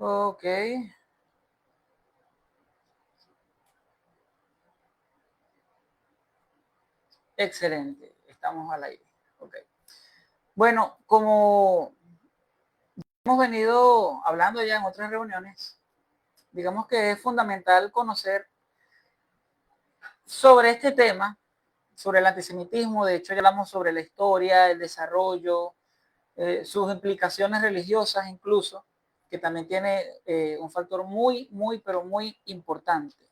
Ok, excelente. Estamos al aire. Ok. Bueno, como hemos venido hablando ya en otras reuniones, digamos que es fundamental conocer sobre este tema, sobre el antisemitismo. De hecho, ya hablamos sobre la historia, el desarrollo, sus implicaciones religiosas incluso, que también tiene un factor pero muy importante.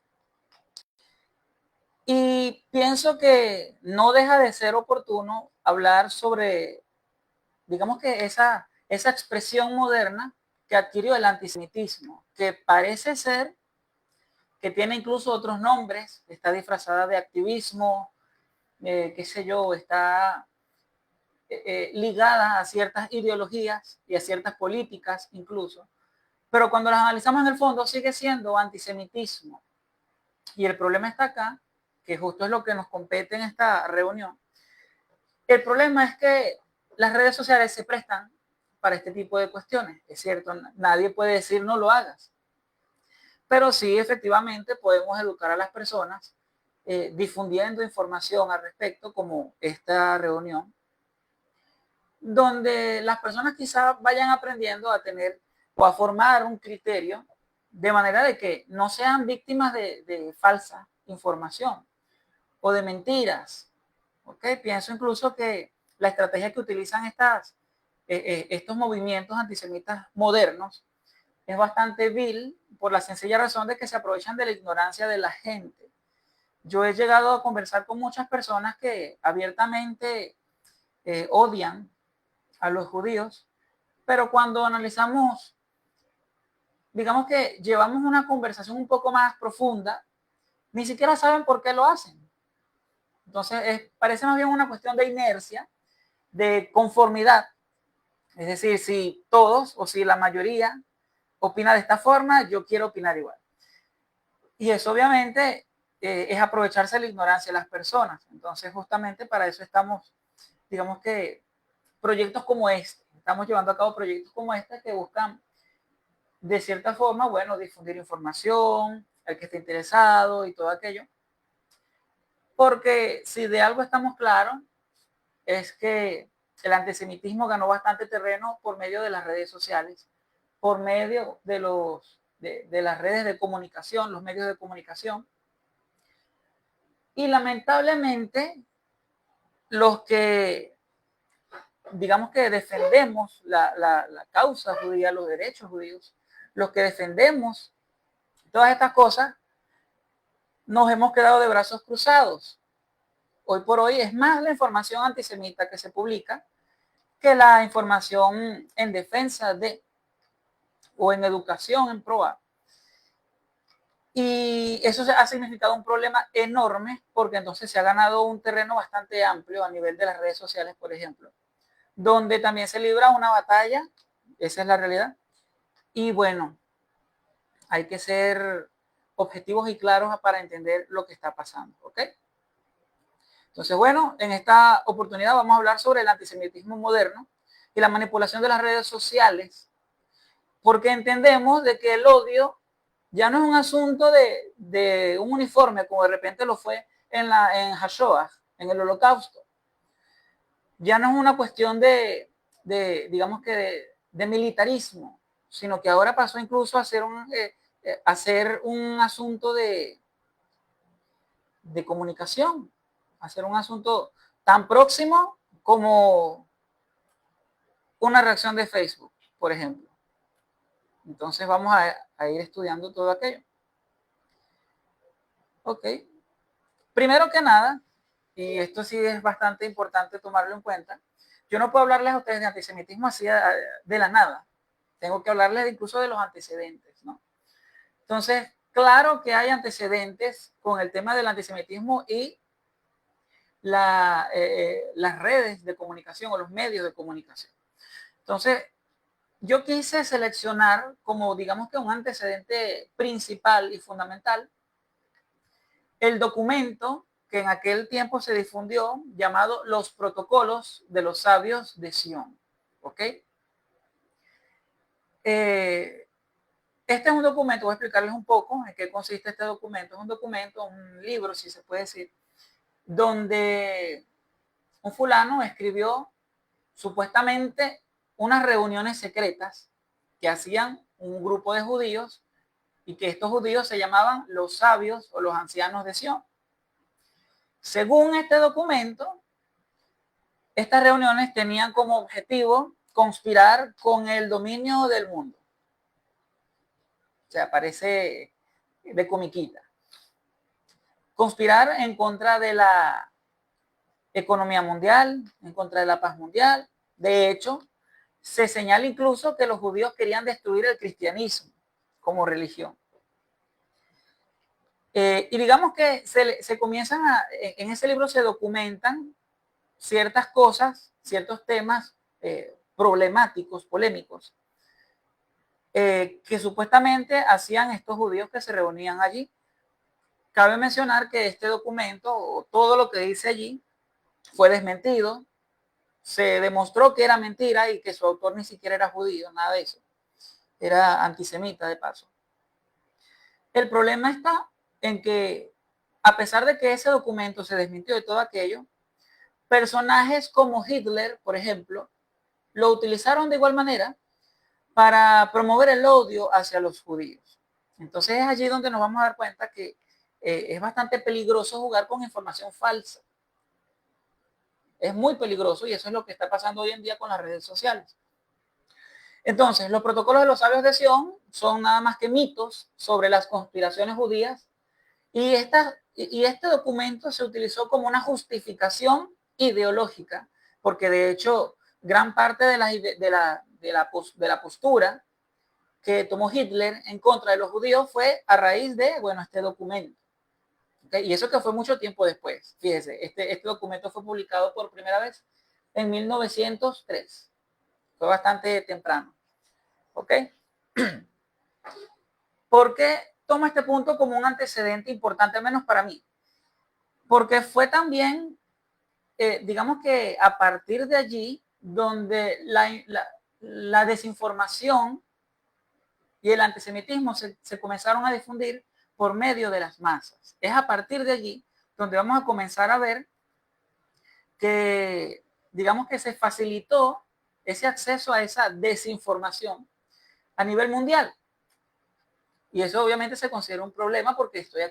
Y pienso que no deja de ser oportuno hablar sobre, digamos que esa expresión moderna que adquirió el antisemitismo, que parece ser que tiene incluso otros nombres, está disfrazada de activismo, qué sé yo, está ligada a ciertas ideologías y a ciertas políticas incluso, pero cuando las analizamos en el fondo sigue siendo antisemitismo. Y el problema está acá, que justo es lo que nos compete en esta reunión. El problema es que las redes sociales se prestan para este tipo de cuestiones. Es cierto, nadie puede decir no lo hagas, pero sí efectivamente podemos educar a las personas difundiendo información al respecto, como esta reunión, donde las personas quizás vayan aprendiendo a tener o a formar un criterio de manera de que no sean víctimas de falsa información o de mentiras. ¿Okay? Pienso incluso que la estrategia que utilizan estos movimientos antisemitas modernos es bastante vil por la sencilla razón de que se aprovechan de la ignorancia de la gente. Yo he llegado a conversar con muchas personas que abiertamente odian a los judíos, pero cuando analizamos, digamos que llevamos una conversación un poco más profunda, ni siquiera saben por qué lo hacen. Entonces, parece más bien una cuestión de inercia, de conformidad. Es decir, si todos o si la mayoría opina de esta forma, yo quiero opinar igual. Y eso obviamente es aprovecharse de la ignorancia de las personas. Entonces, justamente para eso estamos, digamos que proyectos como este, estamos llevando a cabo proyectos como este que buscan de cierta forma, bueno, difundir información, al que esté interesado y todo aquello. Porque si de algo estamos claros, es que el antisemitismo ganó bastante terreno por medio de las redes sociales, por medio de las redes de comunicación, los medios de comunicación. Y lamentablemente, los que, digamos que defendemos la causa judía, los derechos judíos, los que defendemos todas estas cosas, nos hemos quedado de brazos cruzados. Hoy por hoy es más la información antisemita que se publica que la información en defensa de o en educación en proa. Y eso ha significado un problema enorme porque entonces se ha ganado un terreno bastante amplio a nivel de las redes sociales, por ejemplo, donde también se libra una batalla, esa es la realidad. Y bueno, hay que ser objetivos y claros para entender lo que está pasando, ¿ok? Entonces, bueno, en esta oportunidad vamos a hablar sobre el antisemitismo moderno y la manipulación de las redes sociales, porque entendemos de que el odio ya no es un asunto de un uniforme, como de repente lo fue en Hashoah, en el Holocausto. Ya no es una cuestión digamos que de militarismo, sino que ahora pasó incluso a ser un asunto de comunicación, a ser un asunto tan próximo como una reacción de Facebook, por ejemplo. Entonces vamos a ir estudiando todo aquello. Ok. Primero que nada, y esto sí es bastante importante tomarlo en cuenta, yo no puedo hablarles a ustedes de antisemitismo así de la nada. Tengo que hablarles incluso de los antecedentes, ¿no? Entonces, claro que hay antecedentes con el tema del antisemitismo y las redes de comunicación o los medios de comunicación. Entonces, yo quise seleccionar como, digamos que un antecedente principal y fundamental el documento que en aquel tiempo se difundió llamado Los Protocolos de los Sabios de Sion. ¿Ok? Este es un documento, voy a explicarles un poco en qué consiste este documento. Es un documento, un libro, si se puede decir, donde un fulano escribió supuestamente unas reuniones secretas que hacían un grupo de judíos y que estos judíos se llamaban los sabios o los ancianos de Sion. Según este documento, estas reuniones tenían como objetivo conspirar con el dominio del mundo. O sea, parece de comiquita. Conspirar en contra de la economía mundial, en contra de la paz mundial. De hecho, se señala incluso que los judíos querían destruir el cristianismo como religión. Y digamos que se comienzan en ese libro se documentan ciertas cosas, ciertos temas problemáticos, polémicos, que supuestamente hacían estos judíos que se reunían allí. Cabe mencionar que este documento, o todo lo que dice allí, fue desmentido. Se demostró que era mentira y que su autor ni siquiera era judío, nada de eso. Era antisemita de paso. El problema está en que, a pesar de que ese documento se desmintió de todo aquello, personajes como Hitler, por ejemplo, lo utilizaron de igual manera para promover el odio hacia los judíos. Entonces es allí donde nos vamos a dar cuenta que es bastante peligroso jugar con información falsa. Es muy peligroso y eso es lo que está pasando hoy en día con las redes sociales. Entonces, los protocolos de los sabios de Sion son nada más que mitos sobre las conspiraciones judías y este documento se utilizó como una justificación ideológica, porque de hecho gran parte de la postura que tomó Hitler en contra de los judíos fue a raíz de, bueno, este documento. ¿Okay? Y eso que fue mucho tiempo después. Fíjese, este documento fue publicado por primera vez en 1903. Fue bastante temprano. ¿Ok? ¿Por qué tomo este punto como un antecedente importante, al menos para mí? Porque fue también, digamos que a partir de allí, donde la desinformación y el antisemitismo se comenzaron a difundir por medio de las masas. Es a partir de allí donde vamos a comenzar a ver que, digamos que se facilitó ese acceso a esa desinformación a nivel mundial. Y eso obviamente se considera un problema porque estoy,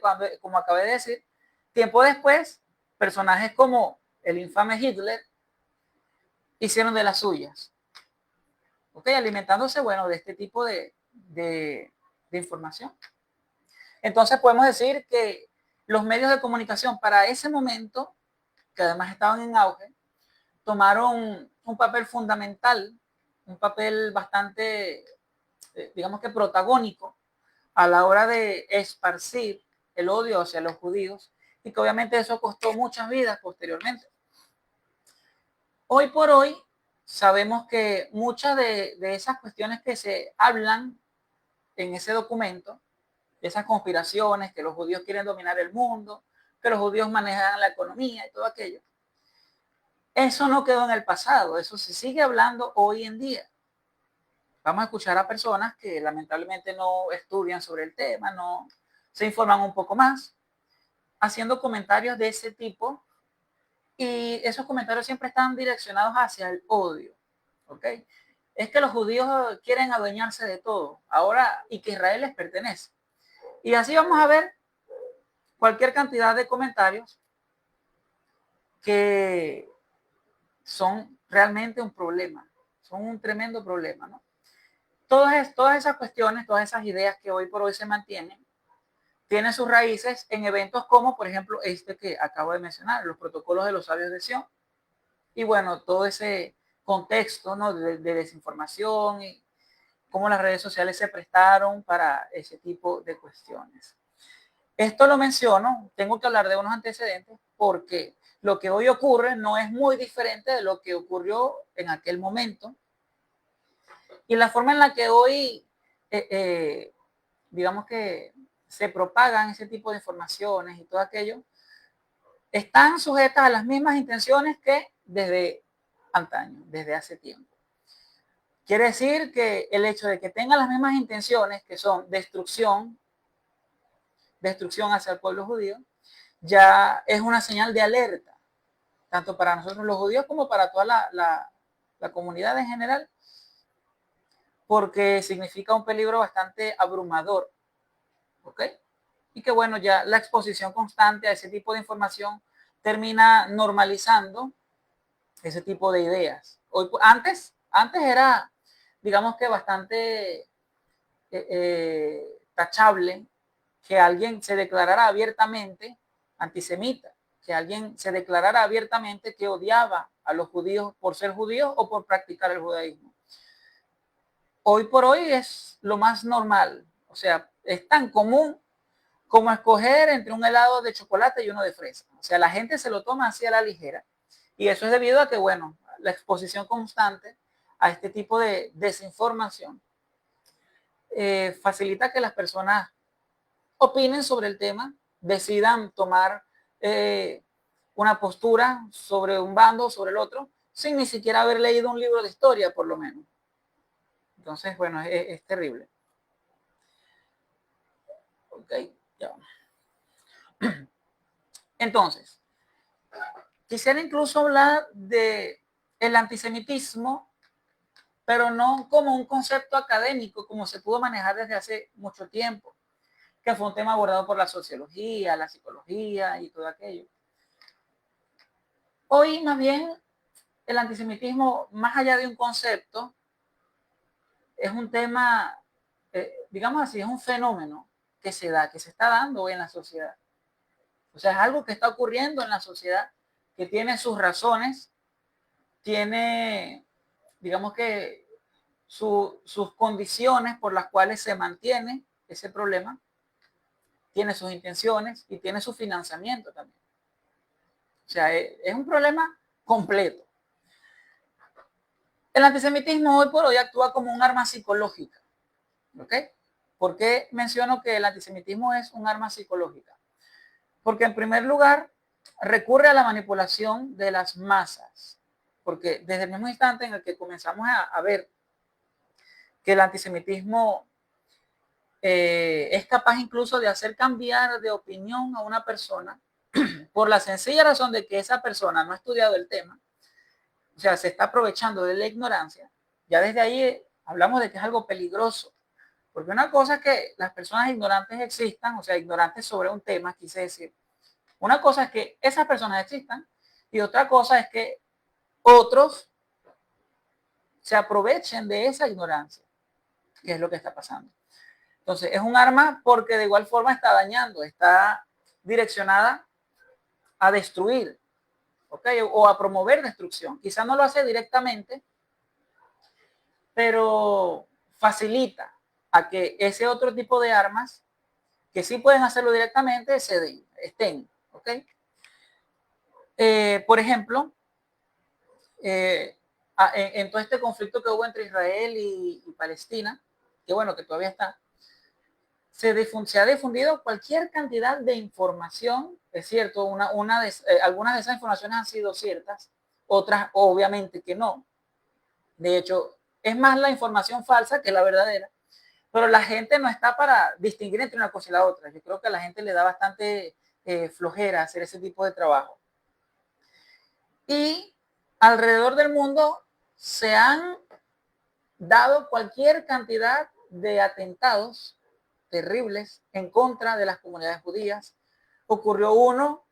como acabé de decir, tiempo después, personajes como el infame Hitler hicieron de las suyas. ¿Ok? Alimentándose, bueno, de este tipo de información. Entonces podemos decir que los medios de comunicación para ese momento, que además estaban en auge, tomaron un papel fundamental, un papel bastante, digamos que protagónico, a la hora de esparcir el odio hacia los judíos y que obviamente eso costó muchas vidas posteriormente. Hoy por hoy sabemos que muchas de esas cuestiones que se hablan en ese documento, esas conspiraciones, que los judíos quieren dominar el mundo, que los judíos manejan la economía y todo aquello, eso no quedó en el pasado, eso se sigue hablando hoy en día. Vamos a escuchar a personas que lamentablemente no estudian sobre el tema, no se informan un poco más, haciendo comentarios de ese tipo y esos comentarios siempre están direccionados hacia el odio, ¿ok? Es que los judíos quieren adueñarse de todo ahora y que Israel les pertenece. Y así vamos a ver cualquier cantidad de comentarios que son realmente un problema, son un tremendo problema, ¿no? Todas esas cuestiones, todas esas ideas que hoy por hoy se mantienen, tienen sus raíces en eventos como, por ejemplo, este que acabo de mencionar, los protocolos de los sabios de Sion. Y bueno, todo ese contexto, ¿no?, de desinformación y cómo las redes sociales se prestaron para ese tipo de cuestiones. Esto lo menciono, tengo que hablar de unos antecedentes porque lo que hoy ocurre no es muy diferente de lo que ocurrió en aquel momento. Y la forma en la que hoy, digamos que se propagan ese tipo de informaciones y todo aquello, están sujetas a las mismas intenciones que desde antaño, desde hace tiempo. Quiere decir que el hecho de que tengan las mismas intenciones, que son destrucción hacia el pueblo judío, ya es una señal de alerta, tanto para nosotros los judíos como para toda la comunidad en general, porque significa un peligro bastante abrumador, ¿ok? Y que bueno, ya la exposición constante a ese tipo de información termina normalizando ese tipo de ideas. Hoy, antes era, digamos que bastante tachable que alguien se declarara abiertamente antisemita, que alguien se declarara abiertamente que odiaba a los judíos por ser judíos o por practicar el judaísmo. Hoy por hoy es lo más normal, o sea, es tan común como escoger entre un helado de chocolate y uno de fresa. O sea, la gente se lo toma así a la ligera. Y eso es debido a que, bueno, la exposición constante a este tipo de desinformación facilita que las personas opinen sobre el tema, decidan tomar una postura sobre un bando o sobre el otro, sin ni siquiera haber leído un libro de historia, por lo menos. Entonces, bueno, es terrible. Ok, ya vamos. Entonces, quisiera incluso hablar de el antisemitismo, pero no como un concepto académico, como se pudo manejar desde hace mucho tiempo, que fue un tema abordado por la sociología, la psicología y todo aquello. Hoy, más bien, el antisemitismo, más allá de un concepto, es un tema, digamos así, es un fenómeno que se da, que se está dando hoy en la sociedad. O sea, es algo que está ocurriendo en la sociedad, que tiene sus razones, tiene, digamos que, sus condiciones por las cuales se mantiene ese problema, tiene sus intenciones y tiene su financiamiento también. O sea, es un problema completo. El antisemitismo hoy por hoy actúa como un arma psicológica. ¿Ok? ¿Por qué menciono que el antisemitismo es un arma psicológica? Porque en primer lugar recurre a la manipulación de las masas. Porque desde el mismo instante en el que comenzamos a ver que el antisemitismo es capaz incluso de hacer cambiar de opinión a una persona por la sencilla razón de que esa persona no ha estudiado el tema, o sea, se está aprovechando de la ignorancia, ya desde ahí hablamos de que es algo peligroso. Porque una cosa es que las personas ignorantes existan, o sea, ignorantes sobre un tema, quise decir. Una cosa es que esas personas existan y otra cosa es que otros se aprovechen de esa ignorancia, que es lo que está pasando. Entonces, es un arma porque de igual forma está dañando, está direccionada a destruir, ¿ok? O a promover destrucción. Quizá no lo hace directamente, pero facilita a que ese otro tipo de armas, que sí pueden hacerlo directamente, estén, ¿ok? Por ejemplo, en todo este conflicto que hubo entre Israel y Palestina, que bueno, que todavía está, se ha difundido cualquier cantidad de información, es cierto, algunas de esas informaciones han sido ciertas, otras obviamente que no. De hecho, es más la información falsa que la verdadera, pero la gente no está para distinguir entre una cosa y la otra. Yo creo que a la gente le da bastante flojera hacer ese tipo de trabajo. Y alrededor del mundo se han dado cualquier cantidad de atentados terribles en contra de las comunidades judías. Ocurrió uno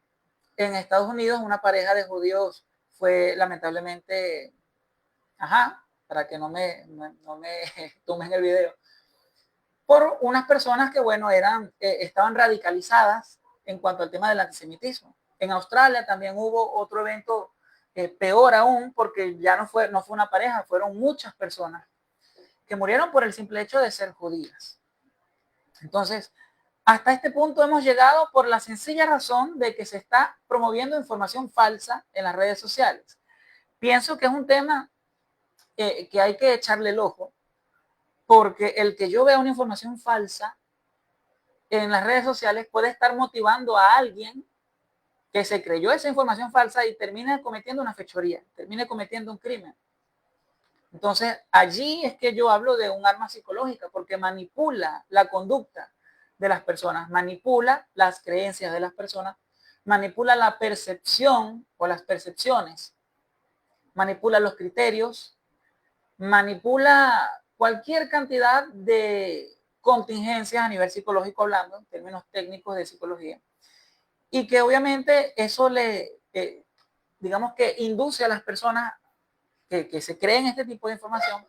en Estados Unidos, una pareja de judíos fue lamentablemente, para que no me tomen el video, por unas personas que, bueno, estaban radicalizadas en cuanto al tema del antisemitismo. En Australia también hubo otro evento peor aún, porque ya no fue una pareja, fueron muchas personas que murieron por el simple hecho de ser judías. Entonces, hasta este punto hemos llegado por la sencilla razón de que se está promoviendo información falsa en las redes sociales. Pienso que es un tema que hay que echarle el ojo, porque el que yo vea una información falsa en las redes sociales puede estar motivando a alguien que se creyó esa información falsa y termine cometiendo una fechoría, termine cometiendo un crimen. Entonces, allí es que yo hablo de un arma psicológica, porque manipula la conducta de las personas, manipula las creencias de las personas, manipula la percepción o las percepciones, manipula los criterios, manipula cualquier cantidad de contingencias a nivel psicológico hablando, en términos técnicos de psicología, y que obviamente eso digamos que induce a las personas que se creen este tipo de información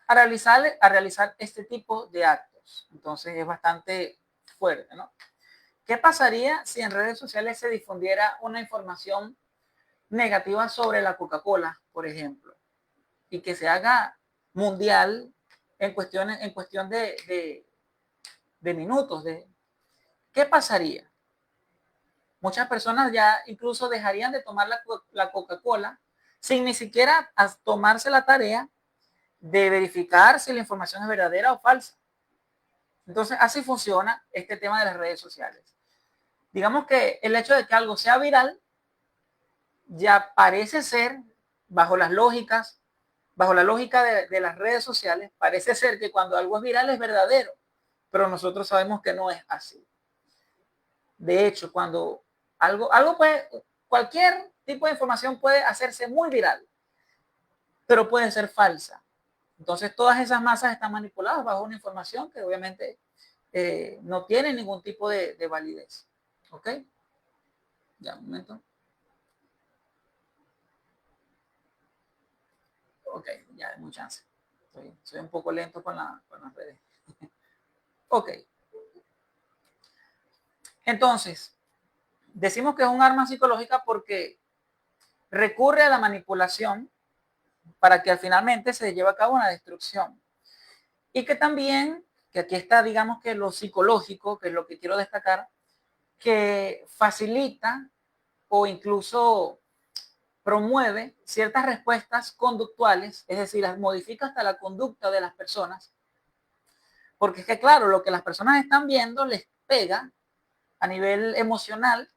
a realizar este tipo de actos. Entonces es bastante fuerte, ¿no? ¿Qué pasaría si en redes sociales se difundiera una información negativa sobre la Coca-Cola, por ejemplo, y que se haga mundial en cuestión de minutos? ¿Qué pasaría? Muchas personas ya incluso dejarían de tomar la Coca-Cola sin ni siquiera tomarse la tarea de verificar si la información es verdadera o falsa. Entonces, así funciona este tema de las redes sociales. Digamos que el hecho de que algo sea viral ya parece ser, bajo las lógicas, bajo la lógica de las redes sociales, parece ser que cuando algo es viral es verdadero, pero nosotros sabemos que no es así. De hecho, cuando algo puede, cualquier tipo de información puede hacerse muy viral, pero puede ser falsa. Entonces, todas esas masas están manipuladas bajo una información que obviamente no tiene ningún tipo de validez. ¿Ok? Ya, un momento. Ok, ya hay mucha chance. Soy un poco lento con las redes. Ok. Entonces, decimos que es un arma psicológica porque recurre a la manipulación para que finalmente se lleve a cabo una destrucción. Y que también, que aquí está, digamos que lo psicológico, que es lo que quiero destacar, que facilita o incluso promueve ciertas respuestas conductuales, es decir, las modifica hasta la conducta de las personas, porque es que claro, lo que las personas están viendo les pega a nivel emocional,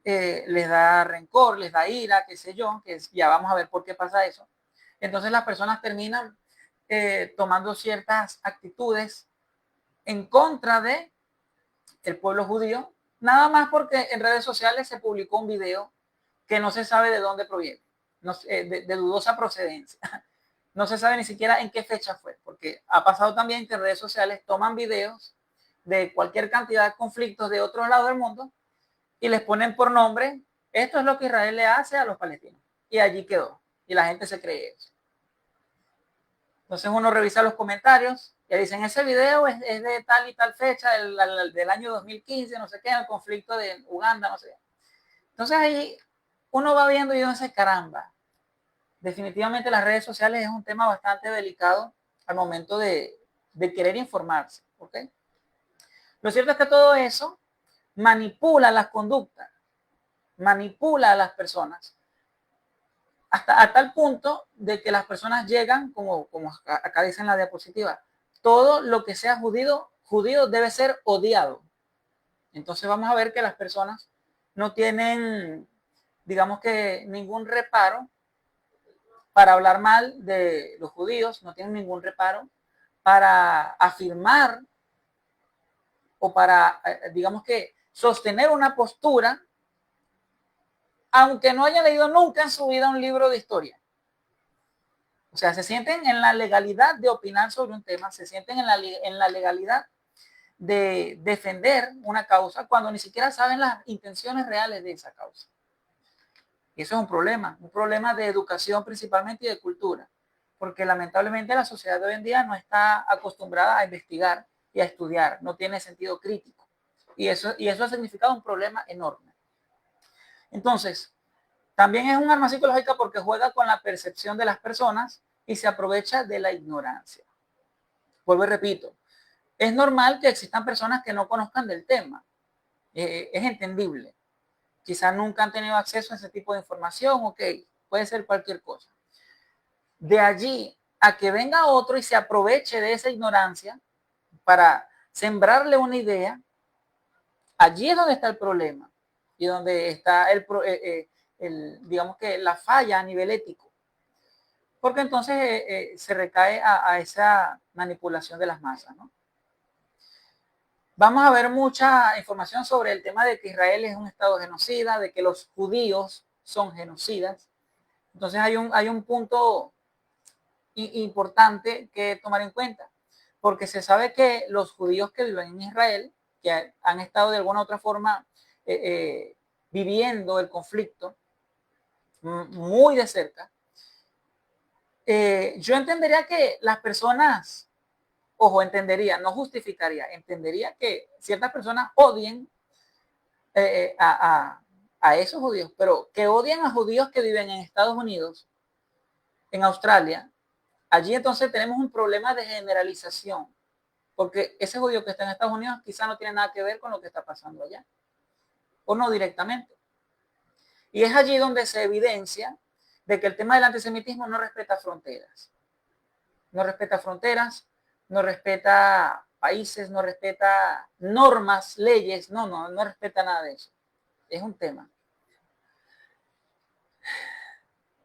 les da rencor, les da ira, qué sé yo, que ya vamos a ver por qué pasa eso. Entonces las personas terminan tomando ciertas actitudes en contra de el pueblo judío, nada más porque en redes sociales se publicó un video que no se sabe de dónde proviene, de dudosa procedencia. No se sabe ni siquiera en qué fecha fue, porque ha pasado también que en redes sociales toman videos de cualquier cantidad de conflictos de otros lados del mundo y les ponen por nombre, esto es lo que Israel le hace a los palestinos. Y allí quedó. Y la gente se cree eso. Entonces uno revisa los comentarios y dicen, ese video es de tal y tal fecha, del año 2015, no sé qué, el conflicto de Uganda, no sé qué. Entonces ahí uno va viendo y uno dice, caramba, definitivamente las redes sociales es un tema bastante delicado al momento de querer informarse. ¿Ok? Lo cierto es que todo eso manipula las conductas, manipula a las personas, hasta a tal punto de que las personas llegan, como acá dice en la diapositiva, todo lo que sea judío debe ser odiado. Entonces vamos a ver que las personas no tienen, digamos que ningún reparo para hablar mal de los judíos, no tienen ningún reparo para afirmar o para, digamos que, sostener una postura, aunque no haya leído nunca en su vida un libro de historia. O sea, se sienten en la legalidad de opinar sobre un tema, se sienten en la legalidad de defender una causa cuando ni siquiera saben las intenciones reales de esa causa. Y eso es un problema de educación principalmente y de cultura, porque lamentablemente la sociedad de hoy en día no está acostumbrada a investigar y a estudiar, no tiene sentido crítico. Y eso ha significado un problema enorme. Entonces, también es un arma psicológica porque juega con la percepción de las personas y se aprovecha de la ignorancia. Vuelvo y repito, es normal que existan personas que no conozcan del tema. Es entendible. Quizás nunca han tenido acceso a ese tipo de información, ok, puede ser cualquier cosa. De allí a que venga otro y se aproveche de esa ignorancia para sembrarle una idea, allí es donde está el problema y donde está digamos que la falla a nivel ético. porque entonces se recae a esa manipulación de las masas, ¿no? Vamos a ver mucha información sobre el tema de que Israel es un estado genocida, de que los judíos son genocidas. Entonces hay un punto importante que tomar en cuenta, porque se sabe que los judíos que viven en Israel, que han estado de alguna u otra forma viviendo el conflicto muy de cerca, yo entendería que las personas, ojo, entendería, no justificaría, entendería que ciertas personas odien a esos judíos, pero que odian a judíos que viven en Estados Unidos, en Australia. Allí entonces tenemos un problema de generalización, porque ese judío que está en Estados Unidos quizá no tiene nada que ver con lo que está pasando allá, o no directamente. Y es allí donde se evidencia de que el tema del antisemitismo no respeta fronteras. No respeta fronteras, no respeta países, no respeta normas, leyes, no respeta nada de eso. Es un tema.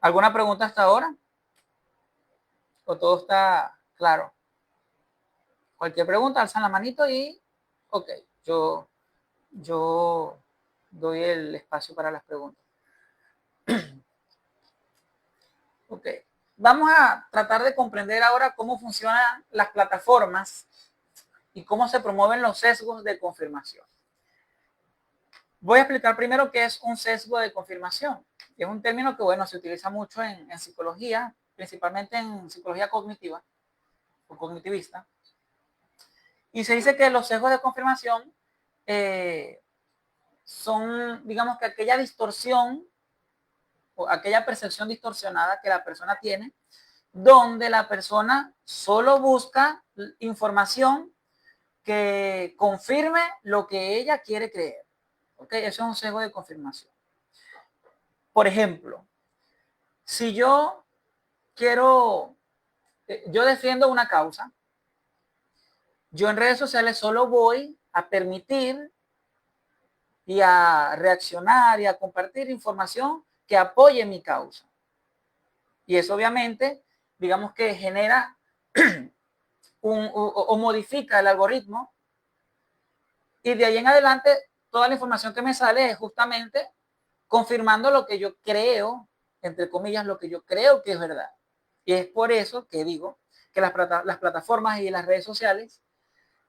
¿Alguna pregunta hasta ahora? ¿O todo está claro? Cualquier pregunta, alzan la manito y ok, yo doy el espacio para las preguntas. Ok, vamos a tratar de comprender ahora cómo funcionan las plataformas y cómo se promueven los sesgos de confirmación. Voy a explicar primero qué es un sesgo de confirmación. Es un término que, bueno, se utiliza mucho en psicología, principalmente en psicología cognitiva o cognitivista. Y se dice que los sesgos de confirmación son, digamos que aquella distorsión o aquella percepción distorsionada que la persona tiene, donde la persona solo busca información que confirme lo que ella quiere creer. ¿Ok? Eso es un sesgo de confirmación. Por ejemplo, si yo yo defiendo una causa, yo en redes sociales solo voy a permitir y a reaccionar y a compartir información que apoye mi causa. Y eso obviamente, digamos que genera o modifica el algoritmo, y de ahí en adelante toda la información que me sale es justamente confirmando lo que yo creo, entre comillas, lo que yo creo que es verdad. Y es por eso que digo que las plataformas y las redes sociales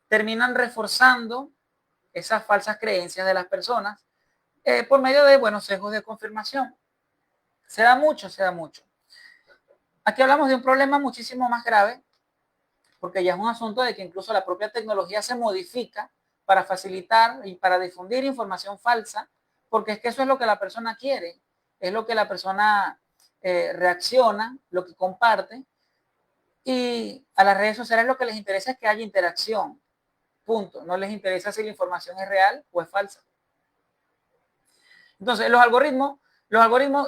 terminan reforzando esas falsas creencias de las personas por medio de buenos sesgos de confirmación. Se da mucho, se da mucho. Aquí hablamos de un problema muchísimo más grave, porque ya es un asunto de que incluso la propia tecnología se modifica para facilitar y para difundir información falsa, porque es que eso es lo que la persona quiere, es lo que la persona reacciona, lo que comparte, y a las redes sociales lo que les interesa es que haya interacción, punto. No les interesa si la información es real o es falsa. Entonces, los algoritmos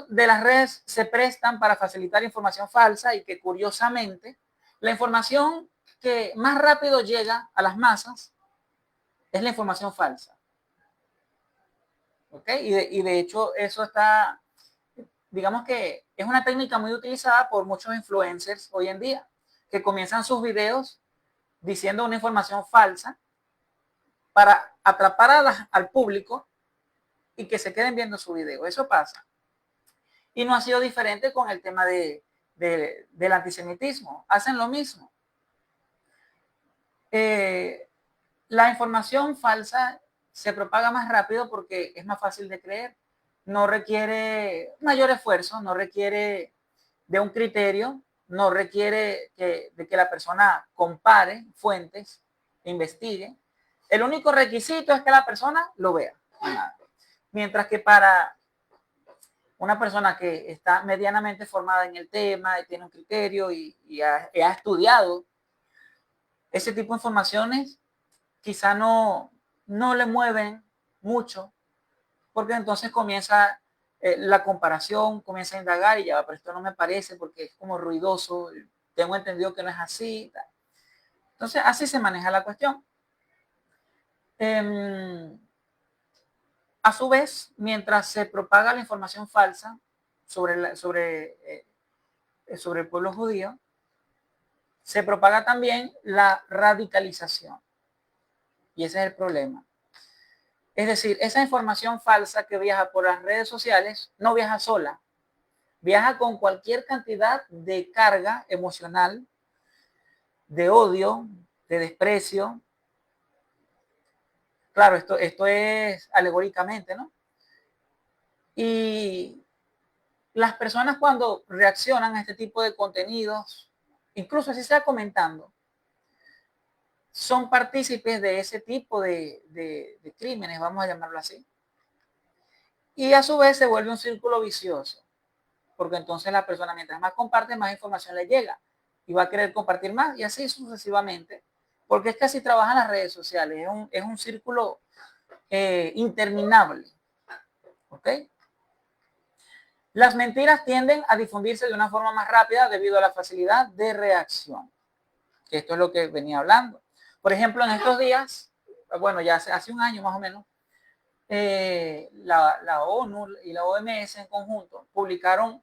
de las redes se prestan para facilitar información falsa, y que curiosamente la información que más rápido llega a las masas es la información falsa. ¿Ok? Y de hecho eso está, digamos que es una técnica muy utilizada por muchos influencers hoy en día, que comienzan sus videos diciendo una información falsa para atrapar al público y que se queden viendo su video. Eso pasa. Y no ha sido diferente con el tema del antisemitismo. Hacen lo mismo. La información falsa se propaga más rápido porque es más fácil de creer. No requiere mayor esfuerzo, no requiere de un criterio, no requiere de que la persona compare fuentes, investigue. El único requisito es que la persona lo vea. Mientras que para una persona que está medianamente formada en el tema y tiene un criterio y ha estudiado ese tipo de informaciones, quizá no le mueven mucho, porque entonces comienza la comparación, comienza a indagar y ya, pero esto no me parece porque es como ruidoso, tengo entendido que no es así. Entonces así se maneja la cuestión. A su vez, mientras se propaga la información falsa sobre sobre el pueblo judío, se propaga también la radicalización. Y ese es el problema. Es decir, esa información falsa que viaja por las redes sociales no viaja sola, viaja con cualquier cantidad de carga emocional, de odio, de desprecio. Claro, esto es alegóricamente, ¿no? Y las personas cuando reaccionan a este tipo de contenidos, incluso así sea comentando, son partícipes de ese tipo de crímenes, vamos a llamarlo así. Y a su vez se vuelve un círculo vicioso, porque entonces la persona mientras más comparte, más información le llega y va a querer compartir más y así sucesivamente, porque es que así trabajan las redes sociales, es un círculo interminable. ¿Ok? Las mentiras tienden a difundirse de una forma más rápida debido a la facilidad de reacción. Esto es lo que venía hablando. Por ejemplo, en estos días, bueno, ya hace un año más o menos, la ONU y la OMS en conjunto publicaron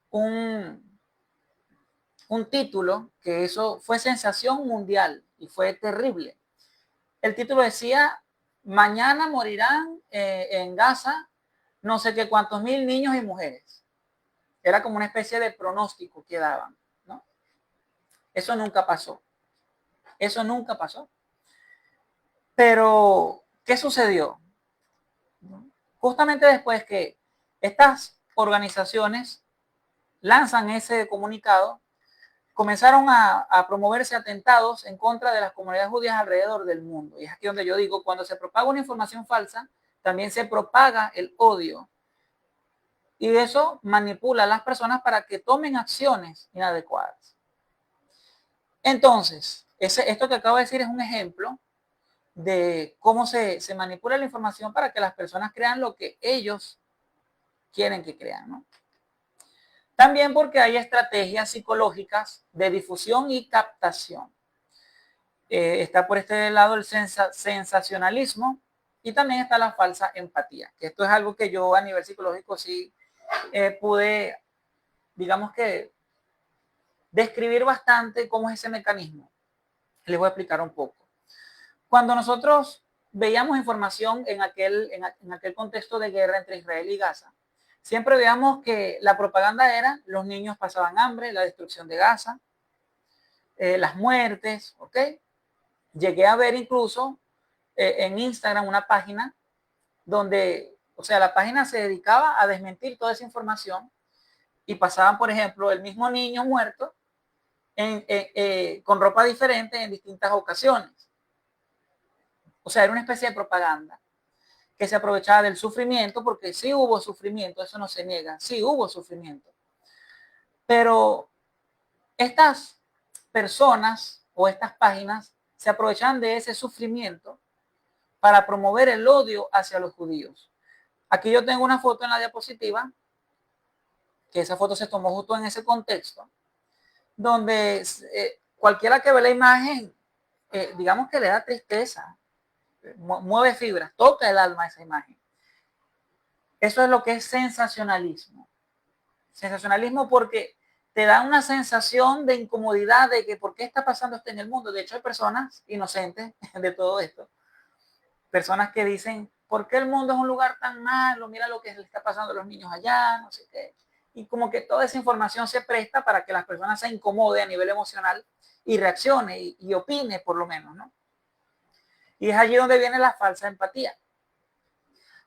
un título que eso fue sensación mundial y fue terrible. El título decía, mañana morirán en Gaza no sé qué cuántos mil niños y mujeres. Era como una especie de pronóstico que daban, ¿no? Eso nunca pasó. Eso nunca pasó. Pero, ¿qué sucedió? Justamente después que estas organizaciones lanzan ese comunicado, comenzaron a promoverse atentados en contra de las comunidades judías alrededor del mundo. Y es aquí donde yo digo, cuando se propaga una información falsa, también se propaga el odio. Y eso manipula a las personas para que tomen acciones inadecuadas. Entonces, esto que acabo de decir es un ejemplo de cómo se manipula la información para que las personas crean lo que ellos quieren que crean, ¿no? También porque hay estrategias psicológicas de difusión y captación. Está por este lado el sensacionalismo y también está la falsa empatía, que esto es algo que yo a nivel psicológico sí pude, digamos que, describir bastante cómo es ese mecanismo. Les voy a explicar un poco. Cuando nosotros veíamos información en aquel contexto de guerra entre Israel y Gaza, siempre veíamos que la propaganda era los niños pasaban hambre, la destrucción de Gaza, las muertes, ¿ok? Llegué a ver incluso en Instagram una página donde, o sea, la página se dedicaba a desmentir toda esa información y pasaban, por ejemplo, el mismo niño muerto con ropa diferente en distintas ocasiones. O sea, era una especie de propaganda que se aprovechaba del sufrimiento, porque sí hubo sufrimiento, eso no se niega, sí hubo sufrimiento. Pero estas personas o estas páginas se aprovechaban de ese sufrimiento para promover el odio hacia los judíos. Aquí yo tengo una foto en la diapositiva, que esa foto se tomó justo en ese contexto, donde cualquiera que ve la imagen, digamos que le da tristeza, mueve fibras, toca el alma esa imagen. Eso es lo que es sensacionalismo. Sensacionalismo porque te da una sensación de incomodidad de que por qué está pasando esto en el mundo. De hecho, hay personas inocentes de todo esto. Personas que dicen, ¿por qué el mundo es un lugar tan malo? Mira lo que le está pasando a los niños allá, no sé qué. Y como que toda esa información se presta para que las personas se incomoden a nivel emocional y reaccione y opine por lo menos, ¿no? Y es allí donde viene la falsa empatía.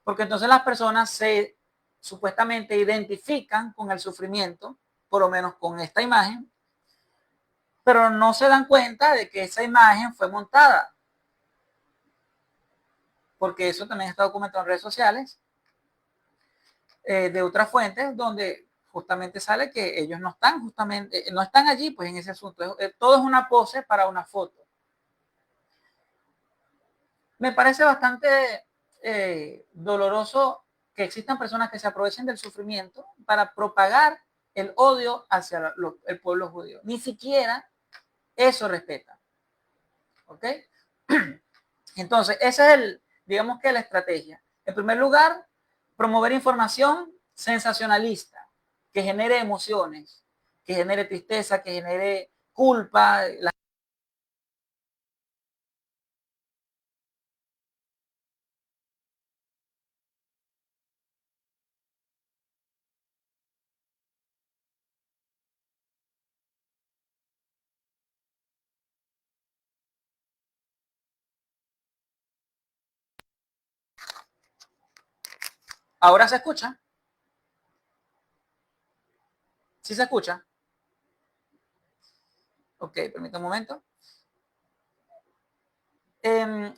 Porque entonces las personas se supuestamente identifican con el sufrimiento, por lo menos con esta imagen, pero no se dan cuenta de que esa imagen fue montada. Porque eso también está documentado en redes sociales, de otras fuentes, donde justamente sale que ellos no están no están allí, pues en ese asunto. Todo es una pose para una foto. Me parece bastante doloroso que existan personas que se aprovechen del sufrimiento para propagar el odio hacia el pueblo judío. Ni siquiera eso respeta. ¿Ok? Entonces, esa es digamos que la estrategia. En primer lugar, promover información sensacionalista, que genere emociones, que genere tristeza, que genere culpa. ¿Ahora se escucha? ¿Sí se escucha? Ok, permítame un momento.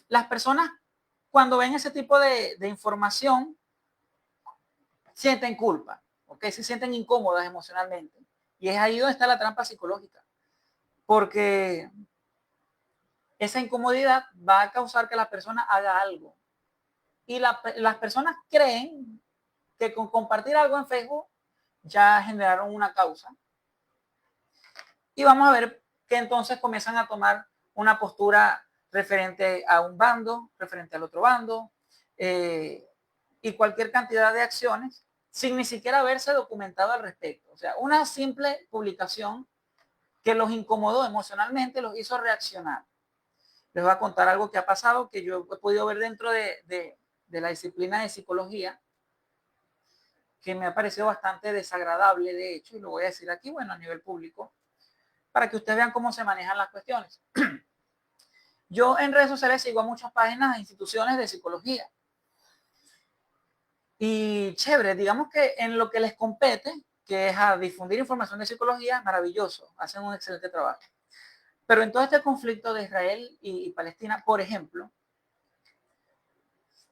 Las personas cuando ven ese tipo de información sienten culpa, ¿ok? Se sienten incómodas emocionalmente. Y es ahí donde está la trampa psicológica, porque esa incomodidad va a causar que la persona haga algo. Y las personas creen que con compartir algo en Facebook ya generaron una causa. Y vamos a ver que entonces comienzan a tomar una postura referente a un bando, referente al otro bando, y cualquier cantidad de acciones sin ni siquiera haberse documentado al respecto. O sea, una simple publicación que los incomodó emocionalmente, los hizo reaccionar. Les voy a contar algo que ha pasado, que yo he podido ver dentro de la disciplina de psicología, que me ha parecido bastante desagradable, de hecho, y lo voy a decir aquí, bueno, a nivel público, para que ustedes vean cómo se manejan las cuestiones. Yo en redes sociales sigo a muchas páginas de instituciones de psicología. Y chévere, digamos que en lo que les compete, que es a difundir información de psicología, maravilloso, hacen un excelente trabajo. Pero en todo este conflicto de Israel y Palestina, por ejemplo,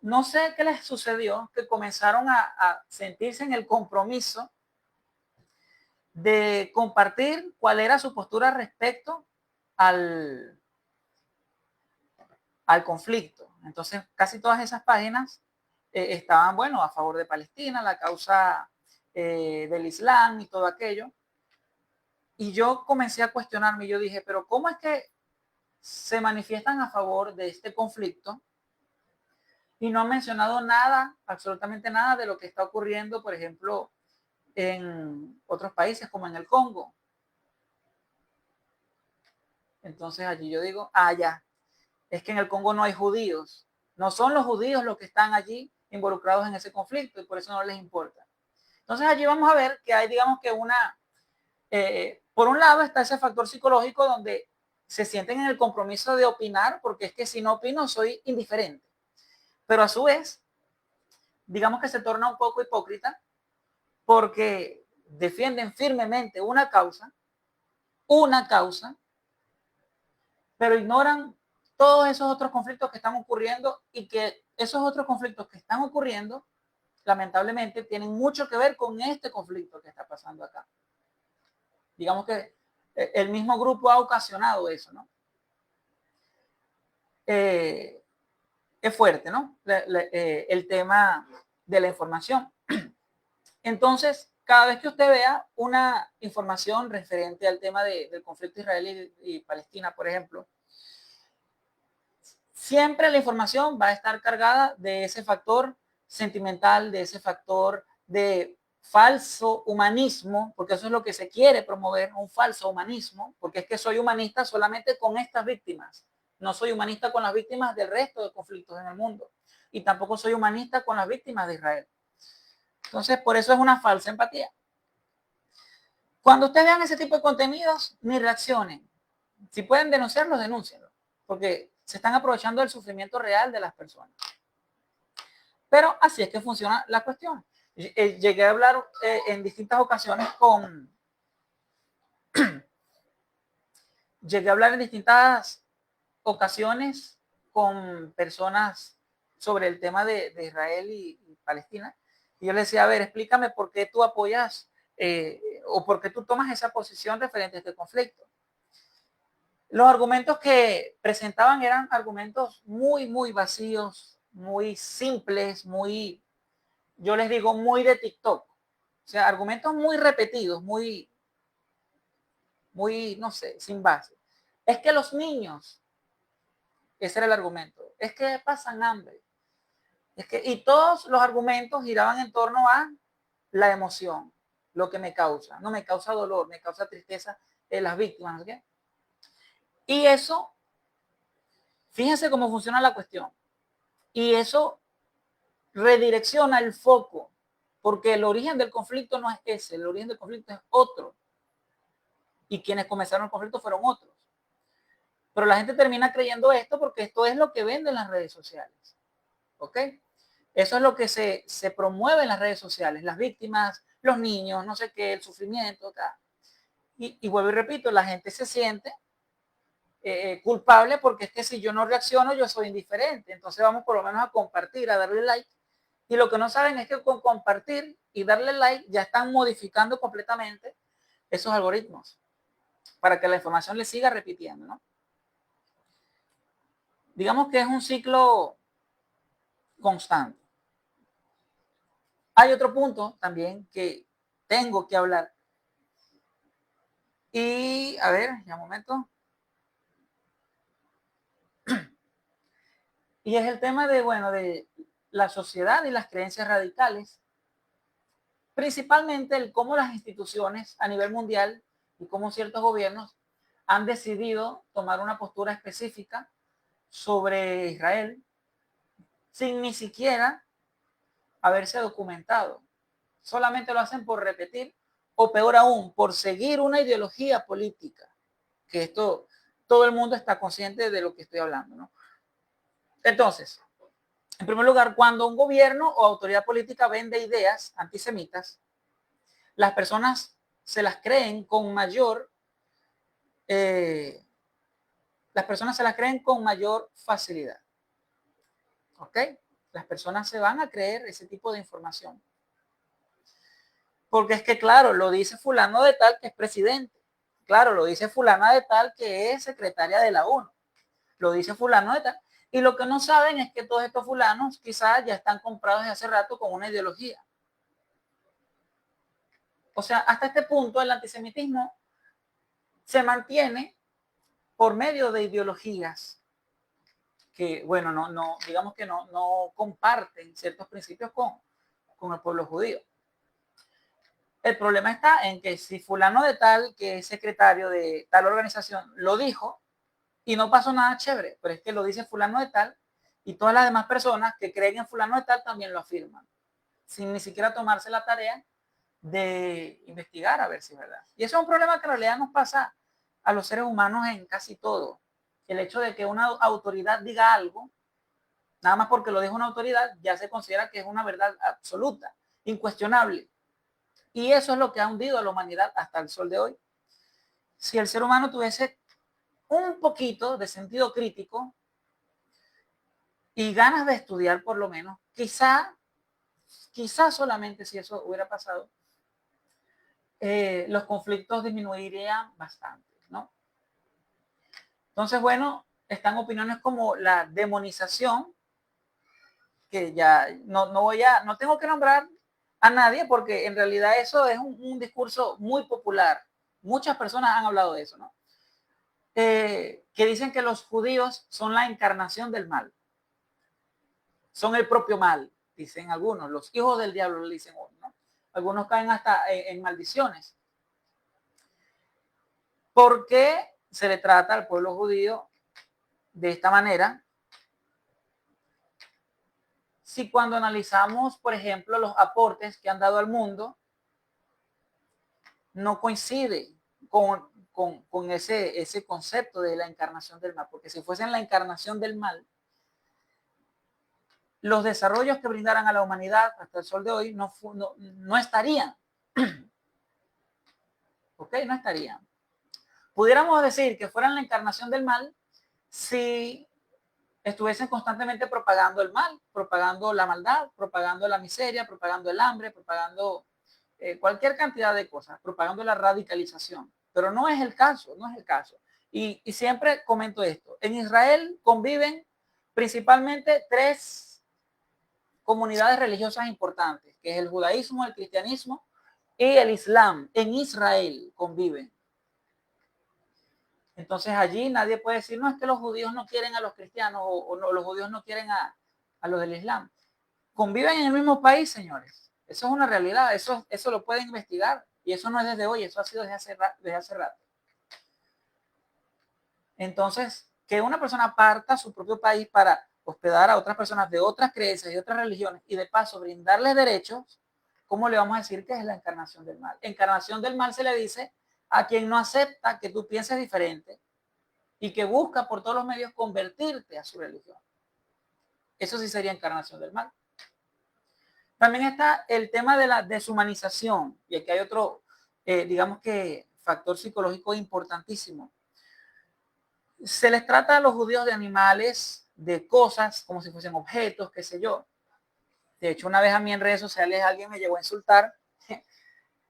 no sé qué les sucedió, que comenzaron a sentirse en el compromiso de compartir cuál era su postura respecto al, al conflicto. Entonces, casi todas esas páginas estaban, bueno, a favor de Palestina, la causa del Islam y todo aquello. Y yo comencé a cuestionarme, yo dije, pero ¿cómo es que se manifiestan a favor de este conflicto y no han mencionado nada, absolutamente nada de lo que está ocurriendo, por ejemplo, en otros países como en el Congo? Entonces allí yo digo, ya, es que en el Congo no hay judíos, no son los judíos los que están allí involucrados en ese conflicto y por eso no les importa. Entonces allí vamos a ver que hay, digamos que por un lado está ese factor psicológico donde se sienten en el compromiso de opinar, porque es que si no opino soy indiferente. Pero a su vez, digamos que se torna un poco hipócrita porque defienden firmemente una causa, pero ignoran todos esos otros conflictos que están ocurriendo y que esos otros conflictos que están ocurriendo, lamentablemente, tienen mucho que ver con este conflicto que está pasando acá. Digamos que el mismo grupo ha ocasionado eso, ¿no? Es fuerte, ¿no? El tema de la información. Entonces, cada vez que usted vea una información referente al tema del conflicto israelí y Palestina, por ejemplo, siempre la información va a estar cargada de ese factor sentimental, de ese factor de falso humanismo, porque eso es lo que se quiere promover, un falso humanismo, porque es que soy humanista solamente con estas víctimas, no soy humanista con las víctimas del resto de conflictos en el mundo, y tampoco soy humanista con las víctimas de Israel. Entonces, por eso es una falsa empatía. Cuando ustedes vean ese tipo de contenidos, ni reaccionen. Si pueden denunciarlos, denúncienlos, porque se están aprovechando del sufrimiento real de las personas. Pero así es que funciona la cuestión. Llegué a hablar en distintas ocasiones llegué a hablar en distintas ocasiones con personas sobre el tema de Israel y Palestina. Y yo les decía, a ver, explícame por qué tú apoyas o por qué tú tomas esa posición referente a este conflicto. Los argumentos que presentaban eran argumentos muy vacíos, muy simples, yo les digo, muy de TikTok. O sea, argumentos muy repetidos, no sé, sin base. Es que los niños, ese era el argumento, es que pasan hambre. Y todos los argumentos giraban en torno a la emoción, lo que me causa, no me causa dolor, me causa tristeza las víctimas, ¿no sé qué? Y eso, fíjense cómo funciona la cuestión. Y eso redirecciona el foco, porque el origen del conflicto no es ese, el origen del conflicto es otro. Y quienes comenzaron el conflicto fueron otros. Pero la gente termina creyendo esto porque esto es lo que venden las redes sociales. ¿Ok? Eso es lo que se promueve en las redes sociales. Las víctimas, los niños, no sé qué, el sufrimiento. Y vuelvo y repito, la gente se siente culpable porque es que si yo no reacciono, yo soy indiferente. Entonces vamos por lo menos a compartir, a darle like. Y lo que no saben es que con compartir y darle like ya están modificando completamente esos algoritmos para que la información les siga repitiendo, ¿no? Digamos que es un ciclo constante. Hay otro punto también que tengo que hablar. Y, a ver, ya un momento. Y es el tema de, bueno, de la sociedad y las creencias radicales. Principalmente el cómo las instituciones a nivel mundial y cómo ciertos gobiernos han decidido tomar una postura específica sobre Israel sin ni siquiera haberse documentado. Solamente lo hacen por repetir o peor aún, por seguir una ideología política. Que esto, todo el mundo está consciente de lo que estoy hablando, ¿no? Entonces, en primer lugar, cuando un gobierno o autoridad política vende ideas antisemitas, las personas se las creen con mayor, las personas se las creen con mayor facilidad. ¿Ok? Las personas se van a creer ese tipo de información. Porque es que, claro, lo dice fulano de tal que es presidente. Claro, lo dice fulana de tal que es secretaria de la ONU. Lo dice fulano de tal. Y lo que no saben es que todos estos fulanos quizás ya están comprados desde hace rato con una ideología. O sea, hasta este punto el antisemitismo se mantiene por medio de ideologías que, bueno, digamos que no comparten ciertos principios con el pueblo judío. El problema está en que si fulano de tal, que es secretario de tal organización, lo dijo y no pasó nada chévere, pero es que lo dice fulano de tal y todas las demás personas que creen en fulano de tal también lo afirman, sin ni siquiera tomarse la tarea de investigar a ver si es verdad. Y eso es un problema que en realidad nos pasa a los seres humanos en casi todo. El hecho de que una autoridad diga algo, nada más porque lo dijo una autoridad, ya se considera que es una verdad absoluta, incuestionable. Y eso es lo que ha hundido a la humanidad hasta el sol de hoy. Si el ser humano tuviese un poquito de sentido crítico y ganas de estudiar por lo menos, quizá solamente si eso hubiera pasado, los conflictos disminuirían bastante, ¿no? Entonces, bueno, están opiniones como la demonización, que ya no tengo que nombrar a nadie porque en realidad eso es un discurso muy popular. Muchas personas han hablado de eso, ¿no? Que dicen que los judíos son la encarnación del mal. Son el propio mal, dicen algunos. Los hijos del diablo, le dicen otros, ¿no? Algunos caen hasta en maldiciones. ¿Por qué se le trata al pueblo judío de esta manera? Si cuando analizamos, por ejemplo, los aportes que han dado al mundo, no coincide con ese concepto de la encarnación del mal, porque si fuesen la encarnación del mal, los desarrollos que brindaran a la humanidad hasta el sol de hoy no estarían. ¿Ok? No estarían. Pudiéramos decir que fueran la encarnación del mal si estuviesen constantemente propagando el mal, propagando la maldad, propagando la miseria, propagando el hambre, propagando cualquier cantidad de cosas, propagando la radicalización. Pero no es el caso, no es el caso. Y siempre comento esto. En Israel conviven principalmente tres comunidades religiosas importantes, que es el judaísmo, el cristianismo y el islam. En Israel conviven. Entonces allí nadie puede decir, no, es que los judíos no quieren a los cristianos o no, los judíos no quieren a los del islam. Conviven en el mismo país, señores. Eso es una realidad, eso lo pueden investigar. Y eso no es desde hoy, eso ha sido desde hace rato. Entonces, que una persona parta a su propio país para hospedar a otras personas de otras creencias y otras religiones y de paso brindarles derechos, ¿cómo le vamos a decir que es la encarnación del mal? Encarnación del mal se le dice a quien no acepta que tú pienses diferente y que busca por todos los medios convertirte a su religión. Eso sí sería encarnación del mal. También está el tema de la deshumanización, y aquí hay otro, digamos que, factor psicológico importantísimo. Se les trata a los judíos de animales, de cosas, como si fuesen objetos, qué sé yo. De hecho, una vez a mí en redes sociales alguien me llegó a insultar.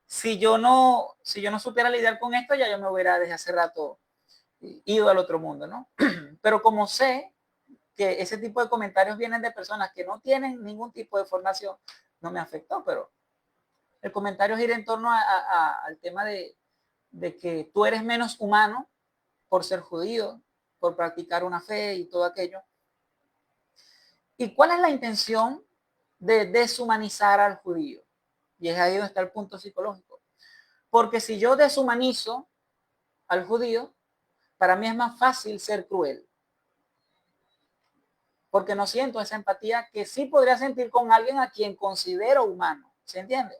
Si yo no supiera lidiar con esto, ya yo me hubiera desde hace rato ido al otro mundo, ¿no? Pero como sé que ese tipo de comentarios vienen de personas que no tienen ningún tipo de formación, no me afectó, pero el comentario gira en torno al tema de que tú eres menos humano por ser judío, por practicar una fe y todo aquello. ¿Y cuál es la intención de deshumanizar al judío? Y es ahí donde está el punto psicológico. Porque si yo deshumanizo al judío, para mí es más fácil ser cruel. Porque no siento esa empatía que sí podría sentir con alguien a quien considero humano. ¿Se entiende?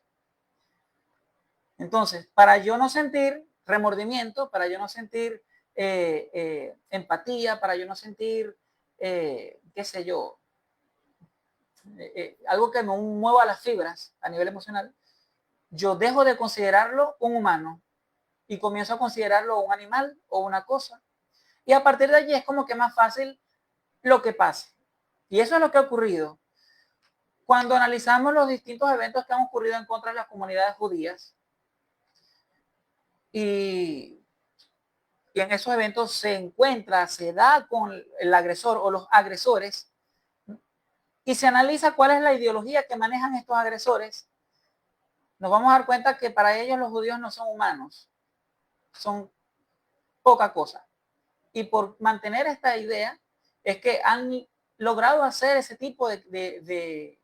Entonces, para yo no sentir remordimiento, para yo no sentir empatía, para yo no sentir, qué sé yo, algo que me mueva las fibras a nivel emocional, yo dejo de considerarlo un humano y comienzo a considerarlo un animal o una cosa. Y a partir de allí es como que más fácil lo que pase. Y eso es lo que ha ocurrido. Cuando analizamos los distintos eventos que han ocurrido en contra de las comunidades judías, y en esos eventos se da con el agresor o los agresores, y se analiza cuál es la ideología que manejan estos agresores, nos vamos a dar cuenta que para ellos los judíos no son humanos, son poca cosa. Y por mantener esta idea es que han logrado hacer ese tipo de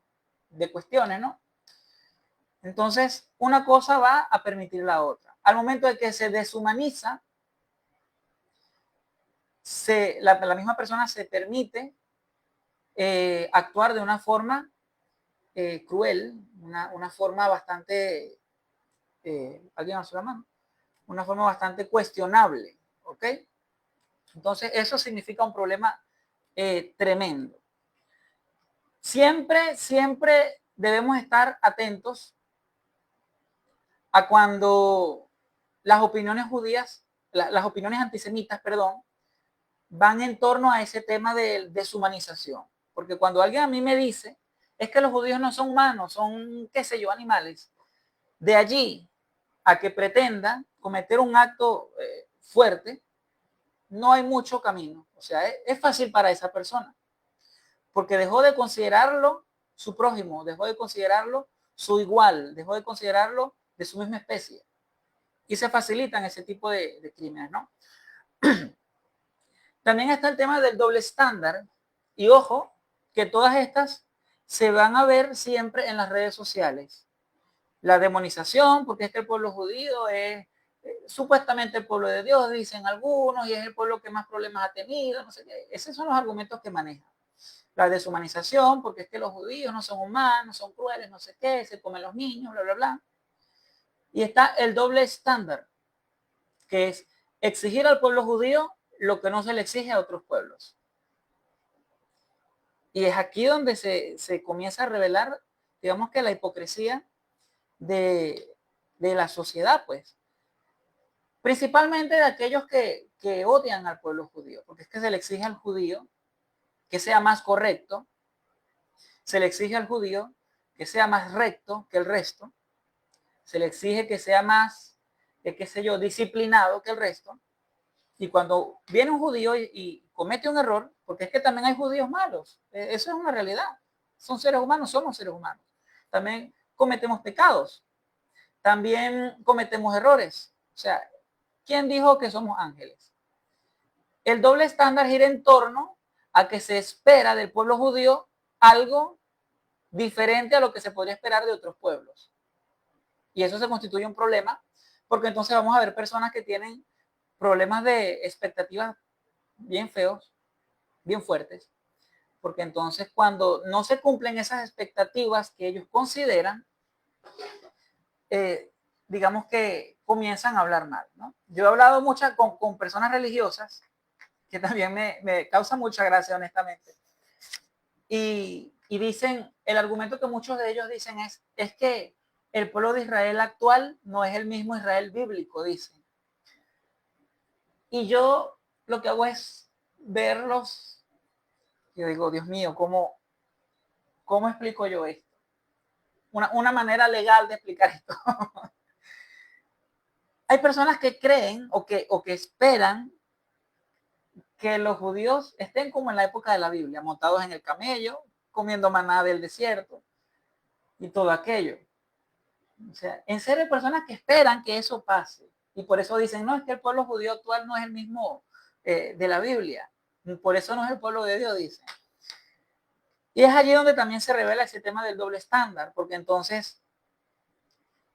cuestiones, ¿no? Entonces, una cosa va a permitir la otra. Al momento de que se deshumaniza, la misma persona se permite actuar de una forma cruel, una forma bastante, alguien alzó la mano, una forma bastante cuestionable, ¿ok? Entonces, eso significa un problema tremendo. Siempre debemos estar atentos a cuando las opiniones judías, las opiniones antisemitas, perdón, van en torno a ese tema de deshumanización. Porque cuando alguien a mí me dice, es que los judíos no son humanos, son, qué sé yo, animales, de allí a que pretenda cometer un acto fuerte, no hay mucho camino. O sea, es fácil para esa persona, porque dejó de considerarlo su prójimo, dejó de considerarlo su igual, dejó de considerarlo de su misma especie. Y se facilitan ese tipo de crímenes, ¿no? También está el tema del doble estándar. Y ojo, que todas estas se van a ver siempre en las redes sociales. La demonización, porque es que el pueblo judío es supuestamente el pueblo de Dios, dicen algunos, y es el pueblo que más problemas ha tenido, no sé qué. Esos son los argumentos que manejan. La deshumanización, porque es que los judíos no son humanos, son crueles, no sé qué, se comen los niños, bla, bla, bla. Y está el doble estándar, que es exigir al pueblo judío lo que no se le exige a otros pueblos. Y es aquí donde se comienza a revelar, digamos que la hipocresía de la sociedad, pues. Principalmente de aquellos que odian al pueblo judío, porque es que se le exige al judío que sea más correcto, se le exige al judío que sea más recto que el resto, se le exige que sea más, qué sé yo, disciplinado que el resto. Y cuando viene un judío y comete un error, porque es que también hay judíos malos, eso es una realidad. Son seres humanos, somos seres humanos. También cometemos pecados, también cometemos errores. O sea, ¿quién dijo que somos ángeles? El doble estándar gira en torno a que se espera del pueblo judío algo diferente a lo que se podría esperar de otros pueblos. Y eso se constituye un problema, porque entonces vamos a ver personas que tienen problemas de expectativas bien feos, bien fuertes, porque entonces cuando no se cumplen esas expectativas que ellos consideran, digamos que comienzan a hablar mal, ¿no? Yo he hablado mucho con personas religiosas, que también me causa mucha gracia, honestamente, y dicen, el argumento que muchos de ellos dicen es que el pueblo de Israel actual no es el mismo Israel bíblico, dicen. Y yo lo que hago es verlos, yo digo, Dios mío, ¿cómo explico yo esto? Una manera legal de explicar esto. Hay personas que creen o que esperan que los judíos estén como en la época de la Biblia, montados en el camello, comiendo maná del desierto y todo aquello. O sea, en serio hay personas que esperan que eso pase. Y por eso dicen, no, es que el pueblo judío actual no es el mismo de la Biblia. Por eso no es el pueblo de Dios, dicen. Y es allí donde también se revela ese tema del doble estándar, porque entonces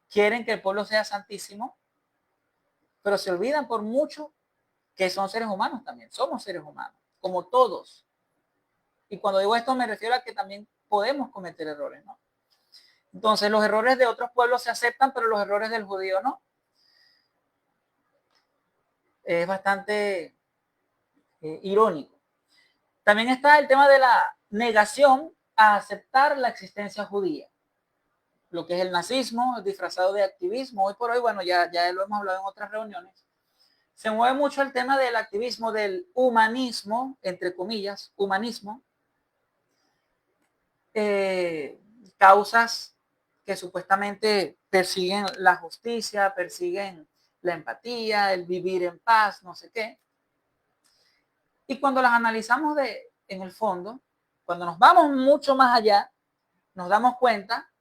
quieren que el pueblo sea santísimo, pero se olvidan por mucho que son seres humanos también. Somos seres humanos, como todos. Y cuando digo esto me refiero a que también podemos cometer errores, ¿no? Entonces los errores de otros pueblos se aceptan, pero los errores del judío no. Es bastante irónico. También está el tema de la negación a aceptar la existencia judía, lo que es el nazismo disfrazado de activismo. Hoy por hoy, bueno, ya lo hemos hablado en otras reuniones, se mueve mucho el tema del activismo, del humanismo, entre comillas, humanismo, causas que supuestamente persiguen la justicia, persiguen la empatía, el vivir en paz, no sé qué. Y cuando las analizamos en el fondo, cuando nos vamos mucho más allá, nos damos cuenta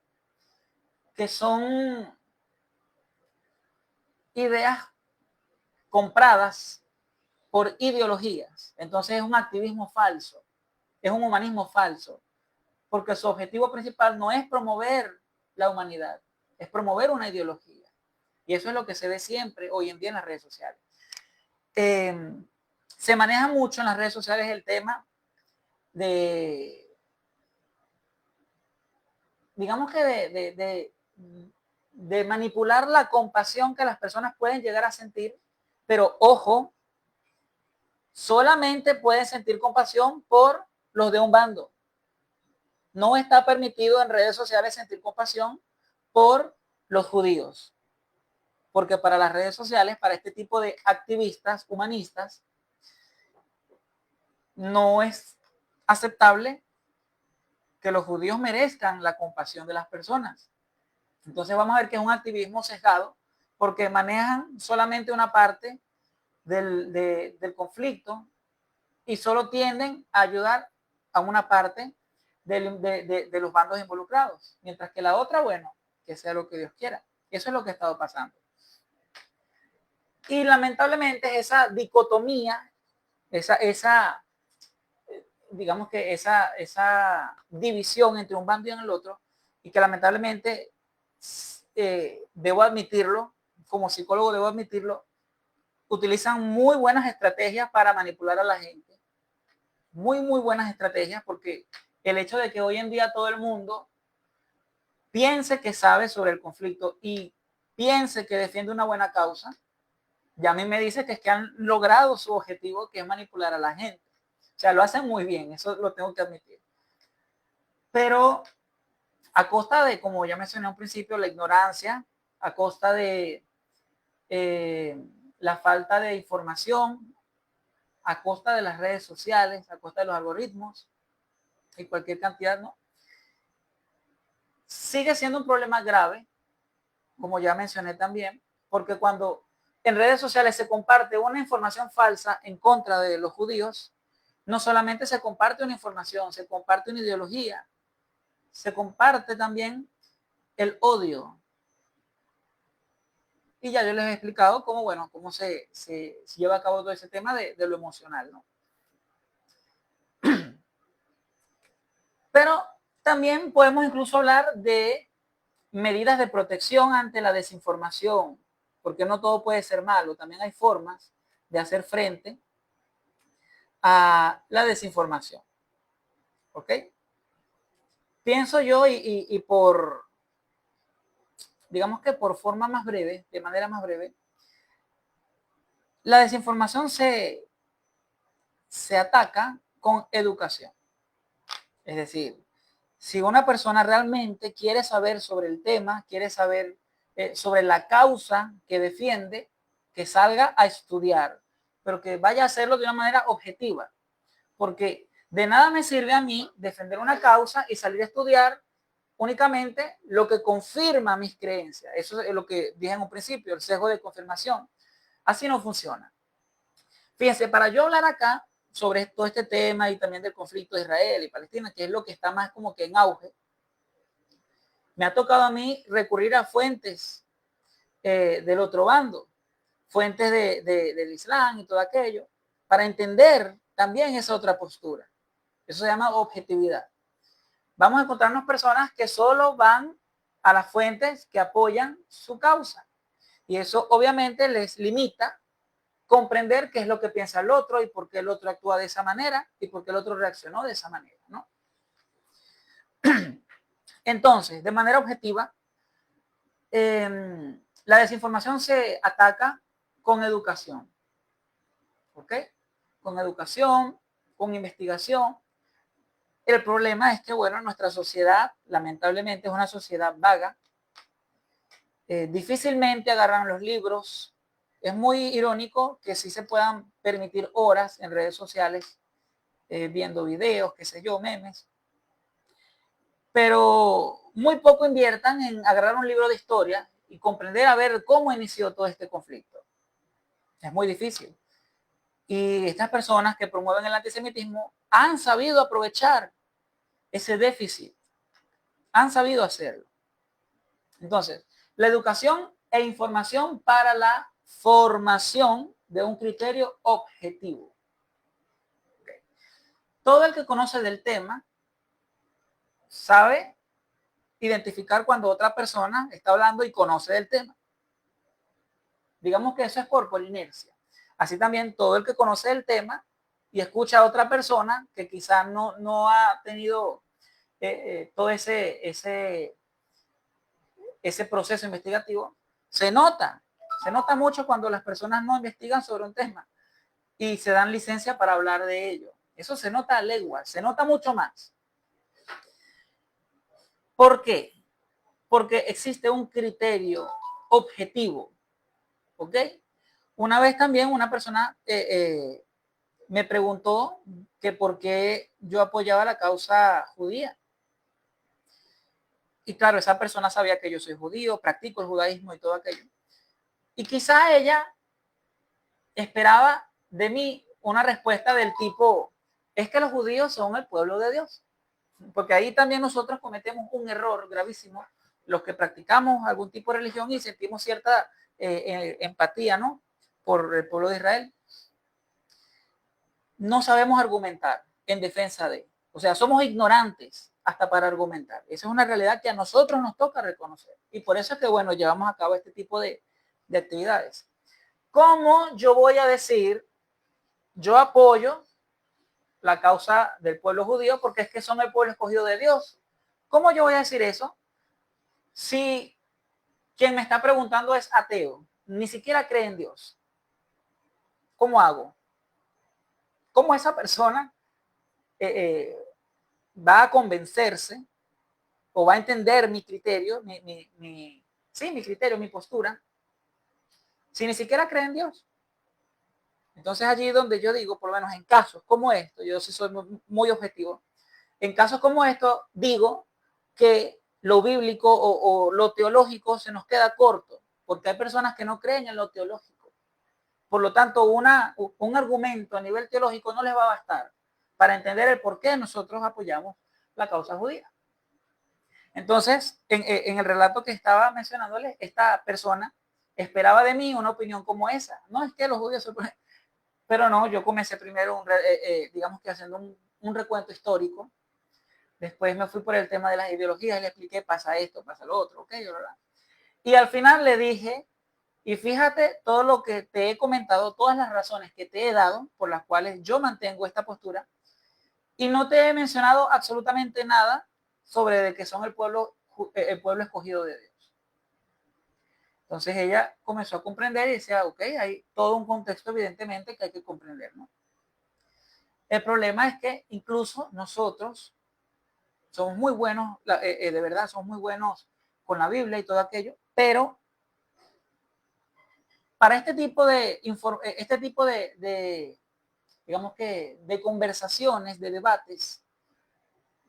que son ideas compradas por ideologías. Entonces es un activismo falso, es un humanismo falso, porque su objetivo principal no es promover la humanidad, es promover una ideología. Y eso es lo que se ve siempre hoy en día en las redes sociales. Se maneja mucho en las redes sociales el tema de, digamos que de manipular la compasión que las personas pueden llegar a sentir, pero ojo, solamente pueden sentir compasión por los de un bando. No está permitido en redes sociales sentir compasión por los judíos, porque para las redes sociales, para este tipo de activistas humanistas, no es aceptable que los judíos merezcan la compasión de las personas. Entonces vamos a ver que es un activismo sesgado porque manejan solamente una parte del conflicto y solo tienden a ayudar a una parte de los bandos involucrados, mientras que la otra, bueno, que sea lo que Dios quiera. Eso es lo que ha estado pasando. Y lamentablemente esa dicotomía, digamos que esa división entre un bando y el otro, y que lamentablemente debo admitirlo, como psicólogo debo admitirlo, utilizan muy buenas estrategias para manipular a la gente. Muy buenas estrategias, porque el hecho de que hoy en día todo el mundo piense que sabe sobre el conflicto y piense que defiende una buena causa, ya a mí me dice que es que han logrado su objetivo, que es manipular a la gente. O sea, lo hacen muy bien, eso lo tengo que admitir. Pero a costa de, como ya mencioné al principio, la ignorancia, a costa de la falta de información, a costa de las redes sociales, a costa de los algoritmos y cualquier cantidad, ¿no? Sigue siendo un problema grave, como ya mencioné también, porque cuando en redes sociales se comparte una información falsa en contra de los judíos, no solamente se comparte una información, se comparte una ideología, se comparte también el odio. Y ya yo les he explicado cómo, bueno, cómo se lleva a cabo todo ese tema de lo emocional, ¿no? Pero También podemos incluso hablar de medidas de protección ante la desinformación, porque no todo puede ser malo, también hay formas de hacer frente a la desinformación. ¿Ok? Pienso yo y por, digamos que por forma más breve, de manera más breve, la desinformación se ataca con educación. Es decir, si una persona realmente quiere saber sobre el tema, quiere saber sobre la causa que defiende, que salga a estudiar, pero que vaya a hacerlo de una manera objetiva. Porque de nada me sirve a mí defender una causa y salir a estudiar únicamente lo que confirma mis creencias. Eso es lo que dije en un principio, el sesgo de confirmación. Así no funciona. Fíjense, para yo hablar acá sobre todo este tema y también del conflicto de Israel y Palestina, que es lo que está más como que en auge, me ha tocado a mí recurrir a fuentes del otro bando, fuentes del Islam y todo aquello, para entender también esa otra postura. Eso se llama objetividad. Vamos a encontrarnos personas que solo van a las fuentes que apoyan su causa. Y eso obviamente les limita comprender qué es lo que piensa el otro y por qué el otro actúa de esa manera y por qué el otro reaccionó de esa manera, ¿no? Entonces, de manera objetiva, la desinformación se ataca con educación, ¿ok? Con educación, con investigación. El problema es que, bueno, nuestra sociedad, lamentablemente, es una sociedad vaga. Difícilmente agarran los libros. Es muy irónico que sí se puedan permitir horas en redes sociales viendo videos, qué sé yo, memes, pero muy poco inviertan en agarrar un libro de historia y comprender a ver cómo inició todo este conflicto. Es muy difícil. Y estas personas que promueven el antisemitismo han sabido aprovechar ese déficit, han sabido hacerlo. Entonces, la educación e información para la formación de un criterio objetivo. Okay. Todo el que conoce del tema sabe identificar cuando otra persona está hablando y conoce del tema. Digamos que eso es por inercia. Así también todo el que conoce el tema y escucha a otra persona que quizás no ha tenido todo ese proceso investigativo, se nota mucho cuando las personas no investigan sobre un tema y se dan licencia para hablar de ello. Eso se nota a leguas, se nota mucho más. ¿Por qué? Porque existe un criterio objetivo, ¿ok? Una vez también una persona me preguntó que por qué yo apoyaba la causa judía. Y claro, esa persona sabía que yo soy judío, practico el judaísmo y todo aquello. Y quizá ella esperaba de mí una respuesta del tipo, es que los judíos son el pueblo de Dios. Porque ahí también nosotros cometemos un error gravísimo, los que practicamos algún tipo de religión y sentimos cierta empatía, ¿no? Por el pueblo de Israel. No sabemos argumentar en defensa de. O sea, somos ignorantes hasta para argumentar. Esa es una realidad que a nosotros nos toca reconocer. Y por eso es que, bueno, llevamos a cabo este tipo de actividades. ¿Cómo yo voy a decir, yo apoyo la causa del pueblo judío porque es que son el pueblo escogido de Dios? ¿Cómo yo voy a decir eso si quien me está preguntando es ateo, ni siquiera cree en Dios? ¿Cómo hago? ¿Cómo esa persona va a convencerse o va a entender mi criterio, mi criterio, mi postura, si ni siquiera cree en Dios? Entonces allí donde yo digo, por lo menos en casos como esto, yo sí soy muy objetivo, en casos como esto digo que lo bíblico o lo teológico se nos queda corto, porque hay personas que no creen en lo teológico. Por lo tanto, un argumento a nivel teológico no les va a bastar para entender el por qué nosotros apoyamos la causa judía. Entonces, en el relato que estaba mencionándoles, esta persona esperaba de mí una opinión como esa. No es que los judíos se... Pero no, yo comencé primero, digamos que haciendo un recuento histórico Después me fui por el tema de las ideologías y le expliqué, pasa esto, pasa lo otro, ¿ok? Y al final le dije, y fíjate todo lo que te he comentado, todas las razones que te he dado por las cuales yo mantengo esta postura, y no te he mencionado absolutamente nada sobre de que son el pueblo escogido de Dios. Entonces ella comenzó a comprender y decía, ok, hay todo un contexto evidentemente que hay que comprender, ¿no? El problema es que incluso nosotros somos muy buenos, de verdad, somos muy buenos con la Biblia y todo aquello, pero para este tipo de digamos que, de conversaciones, de debates,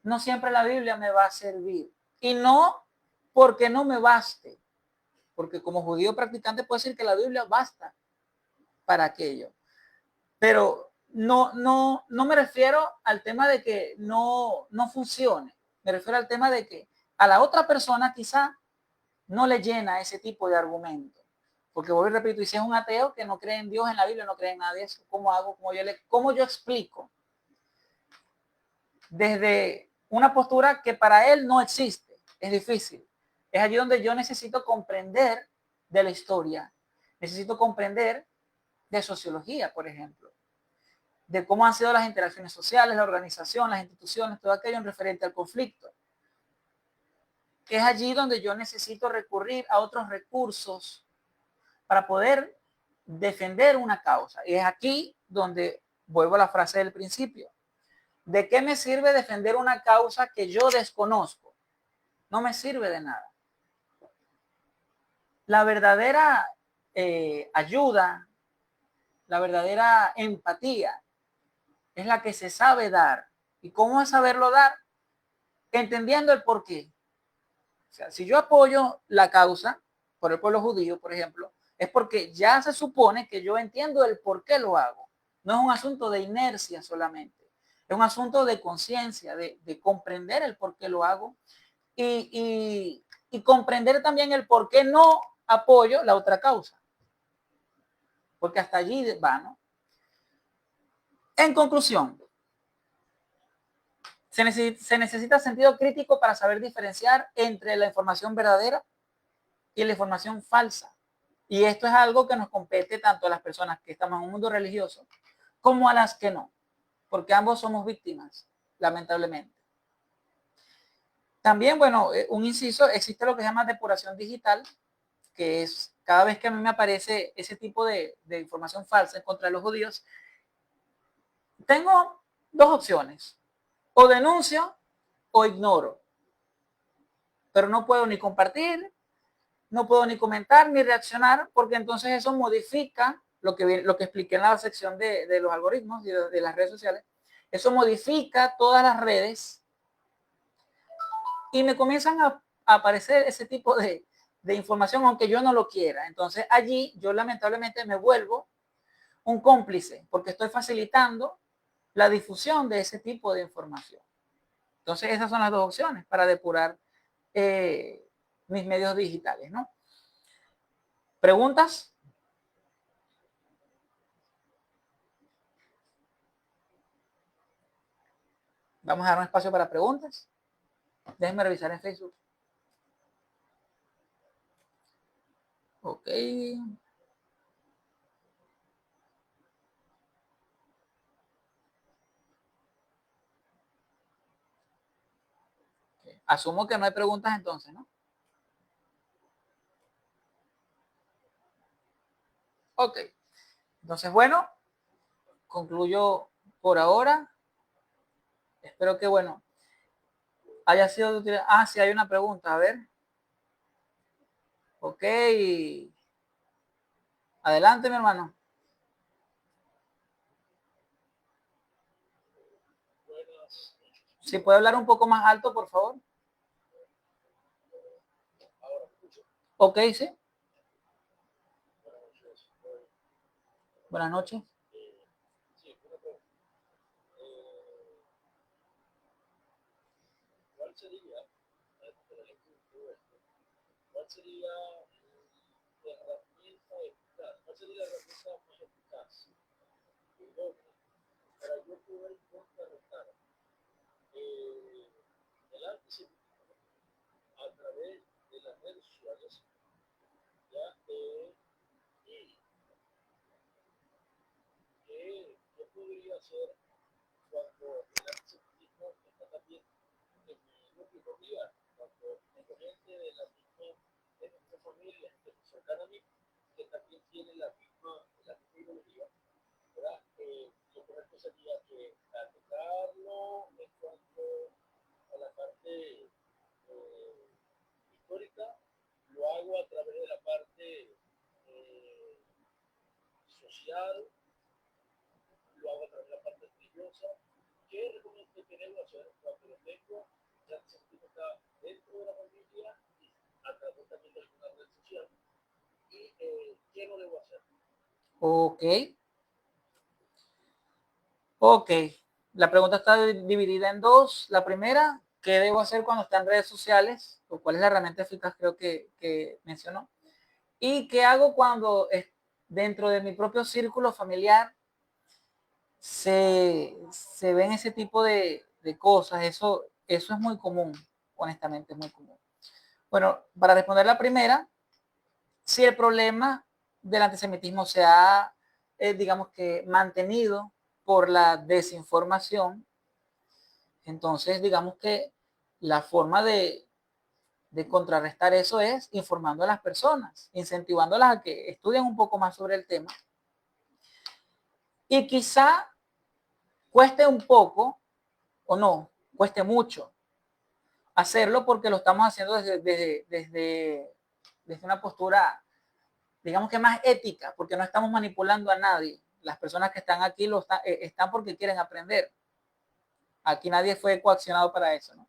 no siempre la Biblia me va a servir. Y no porque no me baste, porque como judío practicante puedo decir que la Biblia basta para aquello. Pero no me refiero al tema de que no funcione. Me refiero al tema de que a la otra persona quizá no le llena ese tipo de argumento. Porque voy y repito, y si es un ateo que no cree en Dios, en la Biblia, no cree en nada de eso, ¿cómo hago? ¿Cómo yo explico? Desde una postura que para él no existe. Es difícil. Es allí donde yo necesito comprender de la historia. Necesito comprender de sociología, por ejemplo. De cómo han sido las interacciones sociales, la organización, las instituciones, todo aquello en referente al conflicto. Es allí donde yo necesito recurrir a otros recursos para poder defender una causa. Y es aquí donde vuelvo a la frase del principio. ¿De qué me sirve defender una causa que yo desconozco? No me sirve de nada. La verdadera ayuda, la verdadera empatía es la que se sabe dar. ¿Y cómo es saberlo dar? Entendiendo el porqué. O sea, si yo apoyo la causa por el pueblo judío, por ejemplo, es porque ya se supone que yo entiendo el por qué lo hago. No es un asunto de inercia solamente. Es un asunto de conciencia, de comprender el por qué lo hago y comprender también el por qué no apoyo la otra causa. Porque hasta allí va, ¿no? En conclusión, se necesita sentido crítico para saber diferenciar entre la información verdadera y la información falsa. Y esto es algo que nos compete tanto a las personas que estamos en un mundo religioso como a las que no, porque ambos somos víctimas, lamentablemente. También, bueno, un inciso, existe lo que se llama depuración digital, que es cada vez que a mí me aparece ese tipo de información falsa en contra de los judíos, tengo dos opciones, o denuncio o ignoro, pero no puedo ni compartir, no puedo ni comentar ni reaccionar, porque entonces eso modifica lo que expliqué en la sección de los algoritmos y de las redes sociales. Eso modifica todas las redes y me comienzan a aparecer ese tipo de información, aunque yo no lo quiera. Entonces allí yo lamentablemente me vuelvo un cómplice, porque estoy facilitando la difusión de ese tipo de información. Entonces esas son las dos opciones para depurar mis medios digitales, ¿no? ¿Preguntas? Vamos a dar un espacio para preguntas. Déjenme revisar en Facebook. Ok. Asumo que no hay preguntas entonces, ¿no? Ok. Entonces, bueno, concluyo por ahora. Espero que, bueno, haya sido de utilidad. Ah, sí, hay una pregunta. A ver. Ok. Adelante, mi hermano. Si puede hablar un poco más alto, por favor. Ok, sí. Buenas noches. ¿Cuál sería, cuál sería la herramienta eficaz? ¿Cuál sería la herramienta más eficaz para yo poder contrarrestar sociales, ya, y qué podría hacer cuando el antisemitismo está también en mi núcleo familiar, cuando tengo gente de nuestra familia, gente cercana a mí, que también tiene la misma ideología, ¿verdad? Lo correcto sería que atacarlo en cuanto a la parte histórica, lo hago a través de la parte eh, social, lo hago a través de la parte religiosa. ¿Qué recomiendo que debo hacer cuando lo tengo? Ya se está dentro de la familia y a través también de alguna red social. ¿Y qué no debo hacer? Ok, ok. La pregunta está dividida en dos. La primera, ¿qué debo hacer cuando está en redes sociales? ¿O cuál es la herramienta eficaz creo que mencionó? ¿Y qué hago cuando dentro de mi propio círculo familiar se ven ese tipo de cosas? Eso es muy común, honestamente es muy común. Bueno, para responder la primera, si el problema del antisemitismo se ha, digamos que, mantenido por la desinformación, entonces digamos que la forma de contrarrestar eso es informando a las personas, incentivándolas a que estudien un poco más sobre el tema. Y quizá cueste un poco, o no, cueste mucho hacerlo porque lo estamos haciendo desde una postura, digamos que más ética, porque no estamos manipulando a nadie. Las personas que están aquí están porque quieren aprender. Aquí nadie fue coaccionado para eso, ¿no?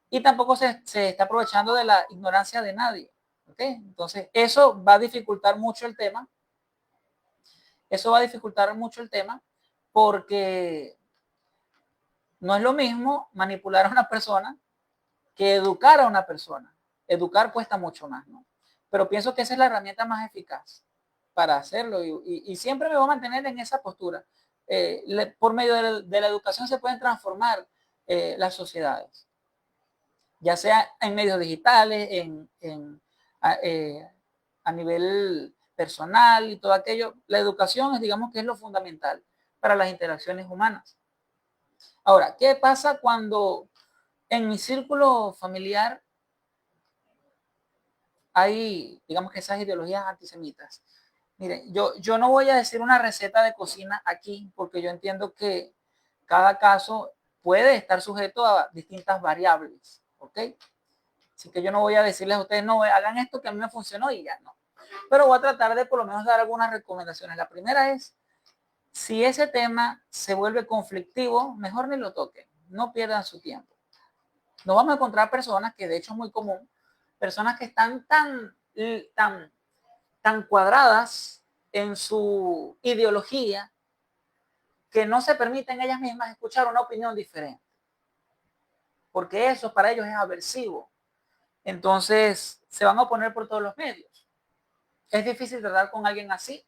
Y tampoco se está aprovechando de la ignorancia de nadie. ¿Okay? Entonces, eso va a dificultar mucho el tema. Eso va a dificultar mucho el tema porque no es lo mismo manipular a una persona que educar a una persona. Educar cuesta mucho más, ¿no? Pero pienso que esa es la herramienta más eficaz para hacerlo y siempre me voy a mantener en esa postura. Por medio de la educación se pueden transformar las sociedades, ya sea en medios digitales, a nivel personal y todo aquello. La educación es, digamos que es lo fundamental para las interacciones humanas. Ahora, ¿qué pasa cuando en mi círculo familiar hay, digamos que esas ideologías antisemitas? Miren, yo no voy a decir una receta de cocina aquí porque yo entiendo que cada caso puede estar sujeto a distintas variables, ¿ok? Así que yo no voy a decirles a ustedes, no, hagan esto que a mí me funcionó y ya no. Pero voy a tratar de por lo menos dar algunas recomendaciones. La primera es, si ese tema se vuelve conflictivo, mejor ni lo toquen, no pierdan su tiempo. Nos vamos a encontrar personas, que de hecho es muy común, personas que están tan cuadradas en su ideología que no se permiten ellas mismas escuchar una opinión diferente, porque eso para ellos es aversivo. Entonces se van a oponer por todos los medios. Es difícil tratar con alguien así.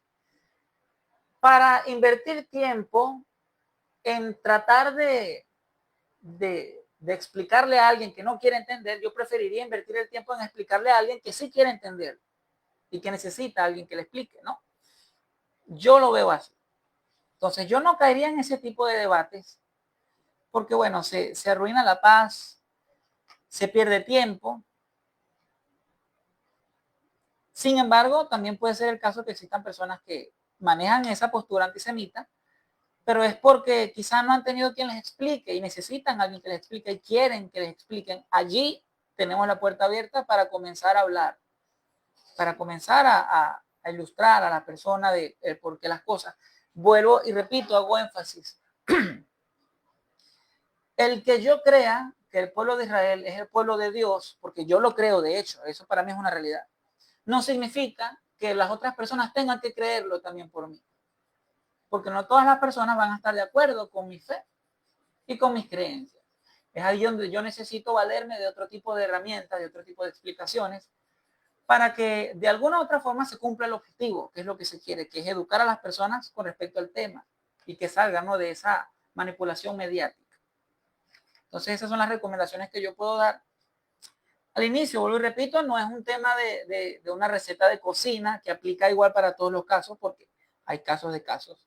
Para invertir tiempo en tratar de explicarle a alguien que no quiere entender, yo preferiría invertir el tiempo en explicarle a alguien que sí quiere entender y que necesita a alguien que le explique, ¿no? Yo lo veo así. Entonces yo no caería en ese tipo de debates porque, bueno, se arruina la paz, se pierde tiempo. Sin embargo, también puede ser el caso que existan personas que manejan esa postura antisemita, pero es porque quizá no han tenido quien les explique y necesitan a alguien que les explique y quieren que les expliquen. Allí tenemos la puerta abierta para comenzar a hablar, para comenzar a ilustrar a la persona de por qué las cosas. Vuelvo y repito, hago énfasis. El que yo crea que el pueblo de Israel es el pueblo de Dios, porque yo lo creo de hecho, eso para mí es una realidad, no significa que las otras personas tengan que creerlo también por mí, porque no todas las personas van a estar de acuerdo con mi fe y con mis creencias. Es ahí donde yo necesito valerme de otro tipo de herramientas, de otro tipo de explicaciones, para que de alguna u otra forma se cumpla el objetivo, que es lo que se quiere, que es educar a las personas con respecto al tema y que salgan, ¿no?, de esa manipulación mediática. Entonces esas son las recomendaciones que yo puedo dar. Al inicio, vuelvo y repito, no es un tema de una receta de cocina que aplica igual para todos los casos, porque hay casos de casos.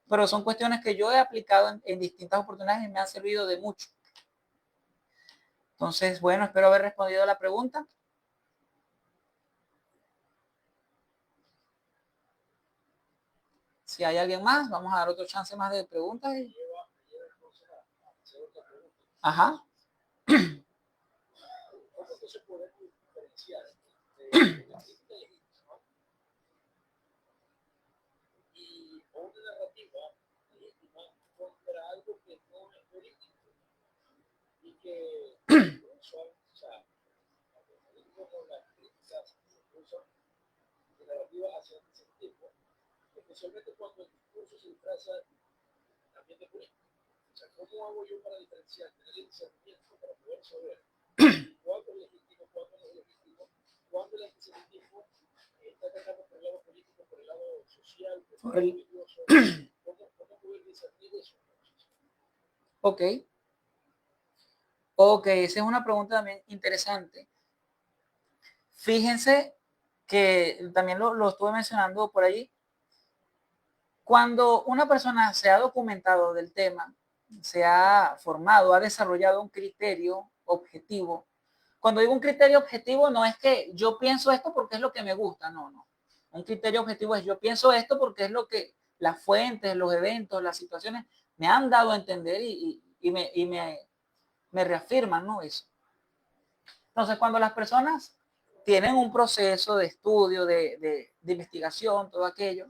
Pero son cuestiones que yo he aplicado en distintas oportunidades y me han servido de mucho. Entonces, bueno, espero haber respondido a la pregunta. Si hay alguien más, vamos a dar otro chance más de preguntas. Ajá. Entonces podemos diferenciar entre la crítica legítima y una narrativa legítima contra algo que no es político y que usan, o sea, como las críticas usan de narrativa hacia ese tipo, especialmente cuando el discurso se disfraza también de político. O sea, ¿cómo hago yo para diferenciar, tener el discernimiento para poder saber cuándo es legítimo, cuándo no es legítimo, cuándo el antisemitismo está atacando por el lado político, por el lado social, por el lado religioso? ¿Cómo poder discernir eso? Ok. Ok, esa es una pregunta también interesante. Fíjense que también lo estuve mencionando por allí. Cuando una persona se ha documentado del tema, se ha formado, ha desarrollado un criterio objetivo. Cuando digo un criterio objetivo, no es que yo pienso esto porque es lo que me gusta, no, no. Un criterio objetivo es yo pienso esto porque es lo que las fuentes, los eventos, las situaciones me han dado a entender y me reafirman, ¿no? Eso. Entonces, cuando las personas tienen un proceso de estudio, de investigación, todo aquello,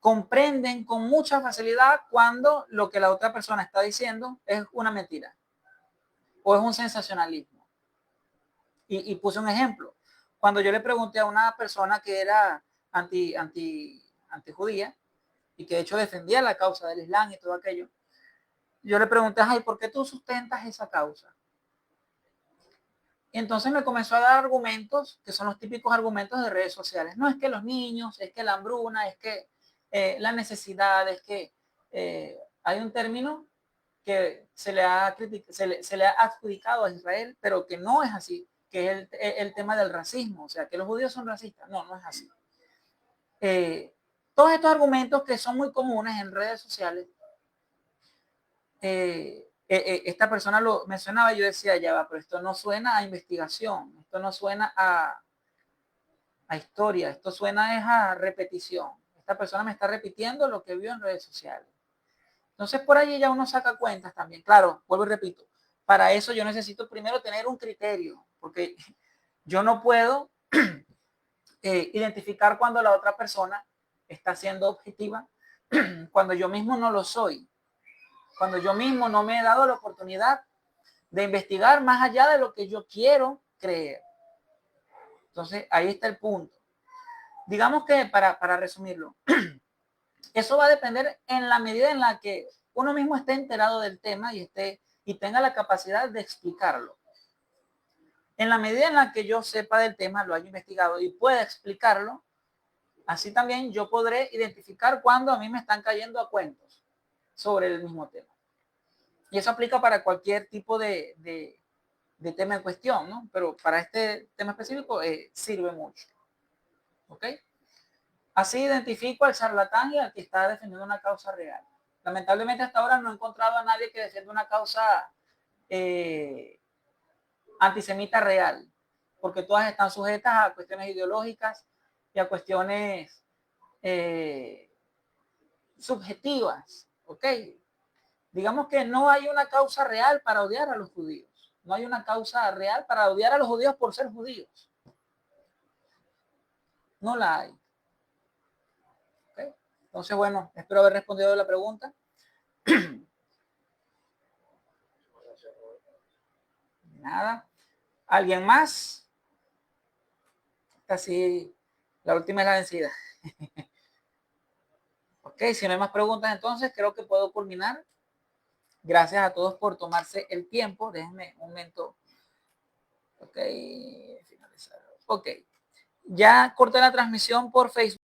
comprenden con mucha facilidad cuando lo que la otra persona está diciendo es una mentira o es un sensacionalismo. Y puse un ejemplo. Cuando yo le pregunté a una persona que era antijudía y que de hecho defendía la causa del Islam y todo aquello, yo le pregunté, ay, ¿por qué tú sustentas esa causa? Y entonces me comenzó a dar argumentos que son los típicos argumentos de redes sociales. No es que los niños, es que la hambruna, es que la necesidad, es que hay un término que se le ha adjudicado a Israel, pero que no es así, que es el tema del racismo, o sea, que los judíos son racistas. No, no es así. Todos estos argumentos que son muy comunes en redes sociales, esta persona lo mencionaba y yo decía, ya va, pero esto no suena a investigación, esto no suena a historia, esto suena es a repetición. Esta persona me está repitiendo lo que vio en redes sociales. Entonces por allí ya uno saca cuentas también. Claro, vuelvo y repito, para eso yo necesito primero tener un criterio, porque yo no puedo identificar cuando la otra persona está siendo objetiva, cuando yo mismo no lo soy, cuando yo mismo no me he dado la oportunidad de investigar más allá de lo que yo quiero creer. Entonces ahí está el punto. Digamos que para resumirlo, eso va a depender en la medida en la que uno mismo esté enterado del tema y tenga la capacidad de explicarlo. En la medida en la que yo sepa del tema, lo haya investigado y pueda explicarlo, así también yo podré identificar cuando a mí me están cayendo a cuentos sobre el mismo tema. Y eso aplica para cualquier tipo de tema en cuestión, ¿no? Pero para este tema específico sirve mucho. ¿Ok? Así identifico al charlatán y al que está defendiendo una causa real. Lamentablemente hasta ahora no he encontrado a nadie que defienda una causa antisemita real, porque todas están sujetas a cuestiones ideológicas y a cuestiones subjetivas, ¿ok? Digamos que no hay una causa real para odiar a los judíos. No hay una causa real para odiar a los judíos por ser judíos. No la hay. ¿Okay? Entonces, bueno, espero haber respondido a la pregunta. Nada. ¿Alguien más? Casi la última es la vencida. Ok, si no hay más preguntas, entonces creo que puedo culminar. Gracias a todos por tomarse el tiempo. Déjenme un momento. Ok, finalizar. Ok. Ya corté la transmisión por Facebook.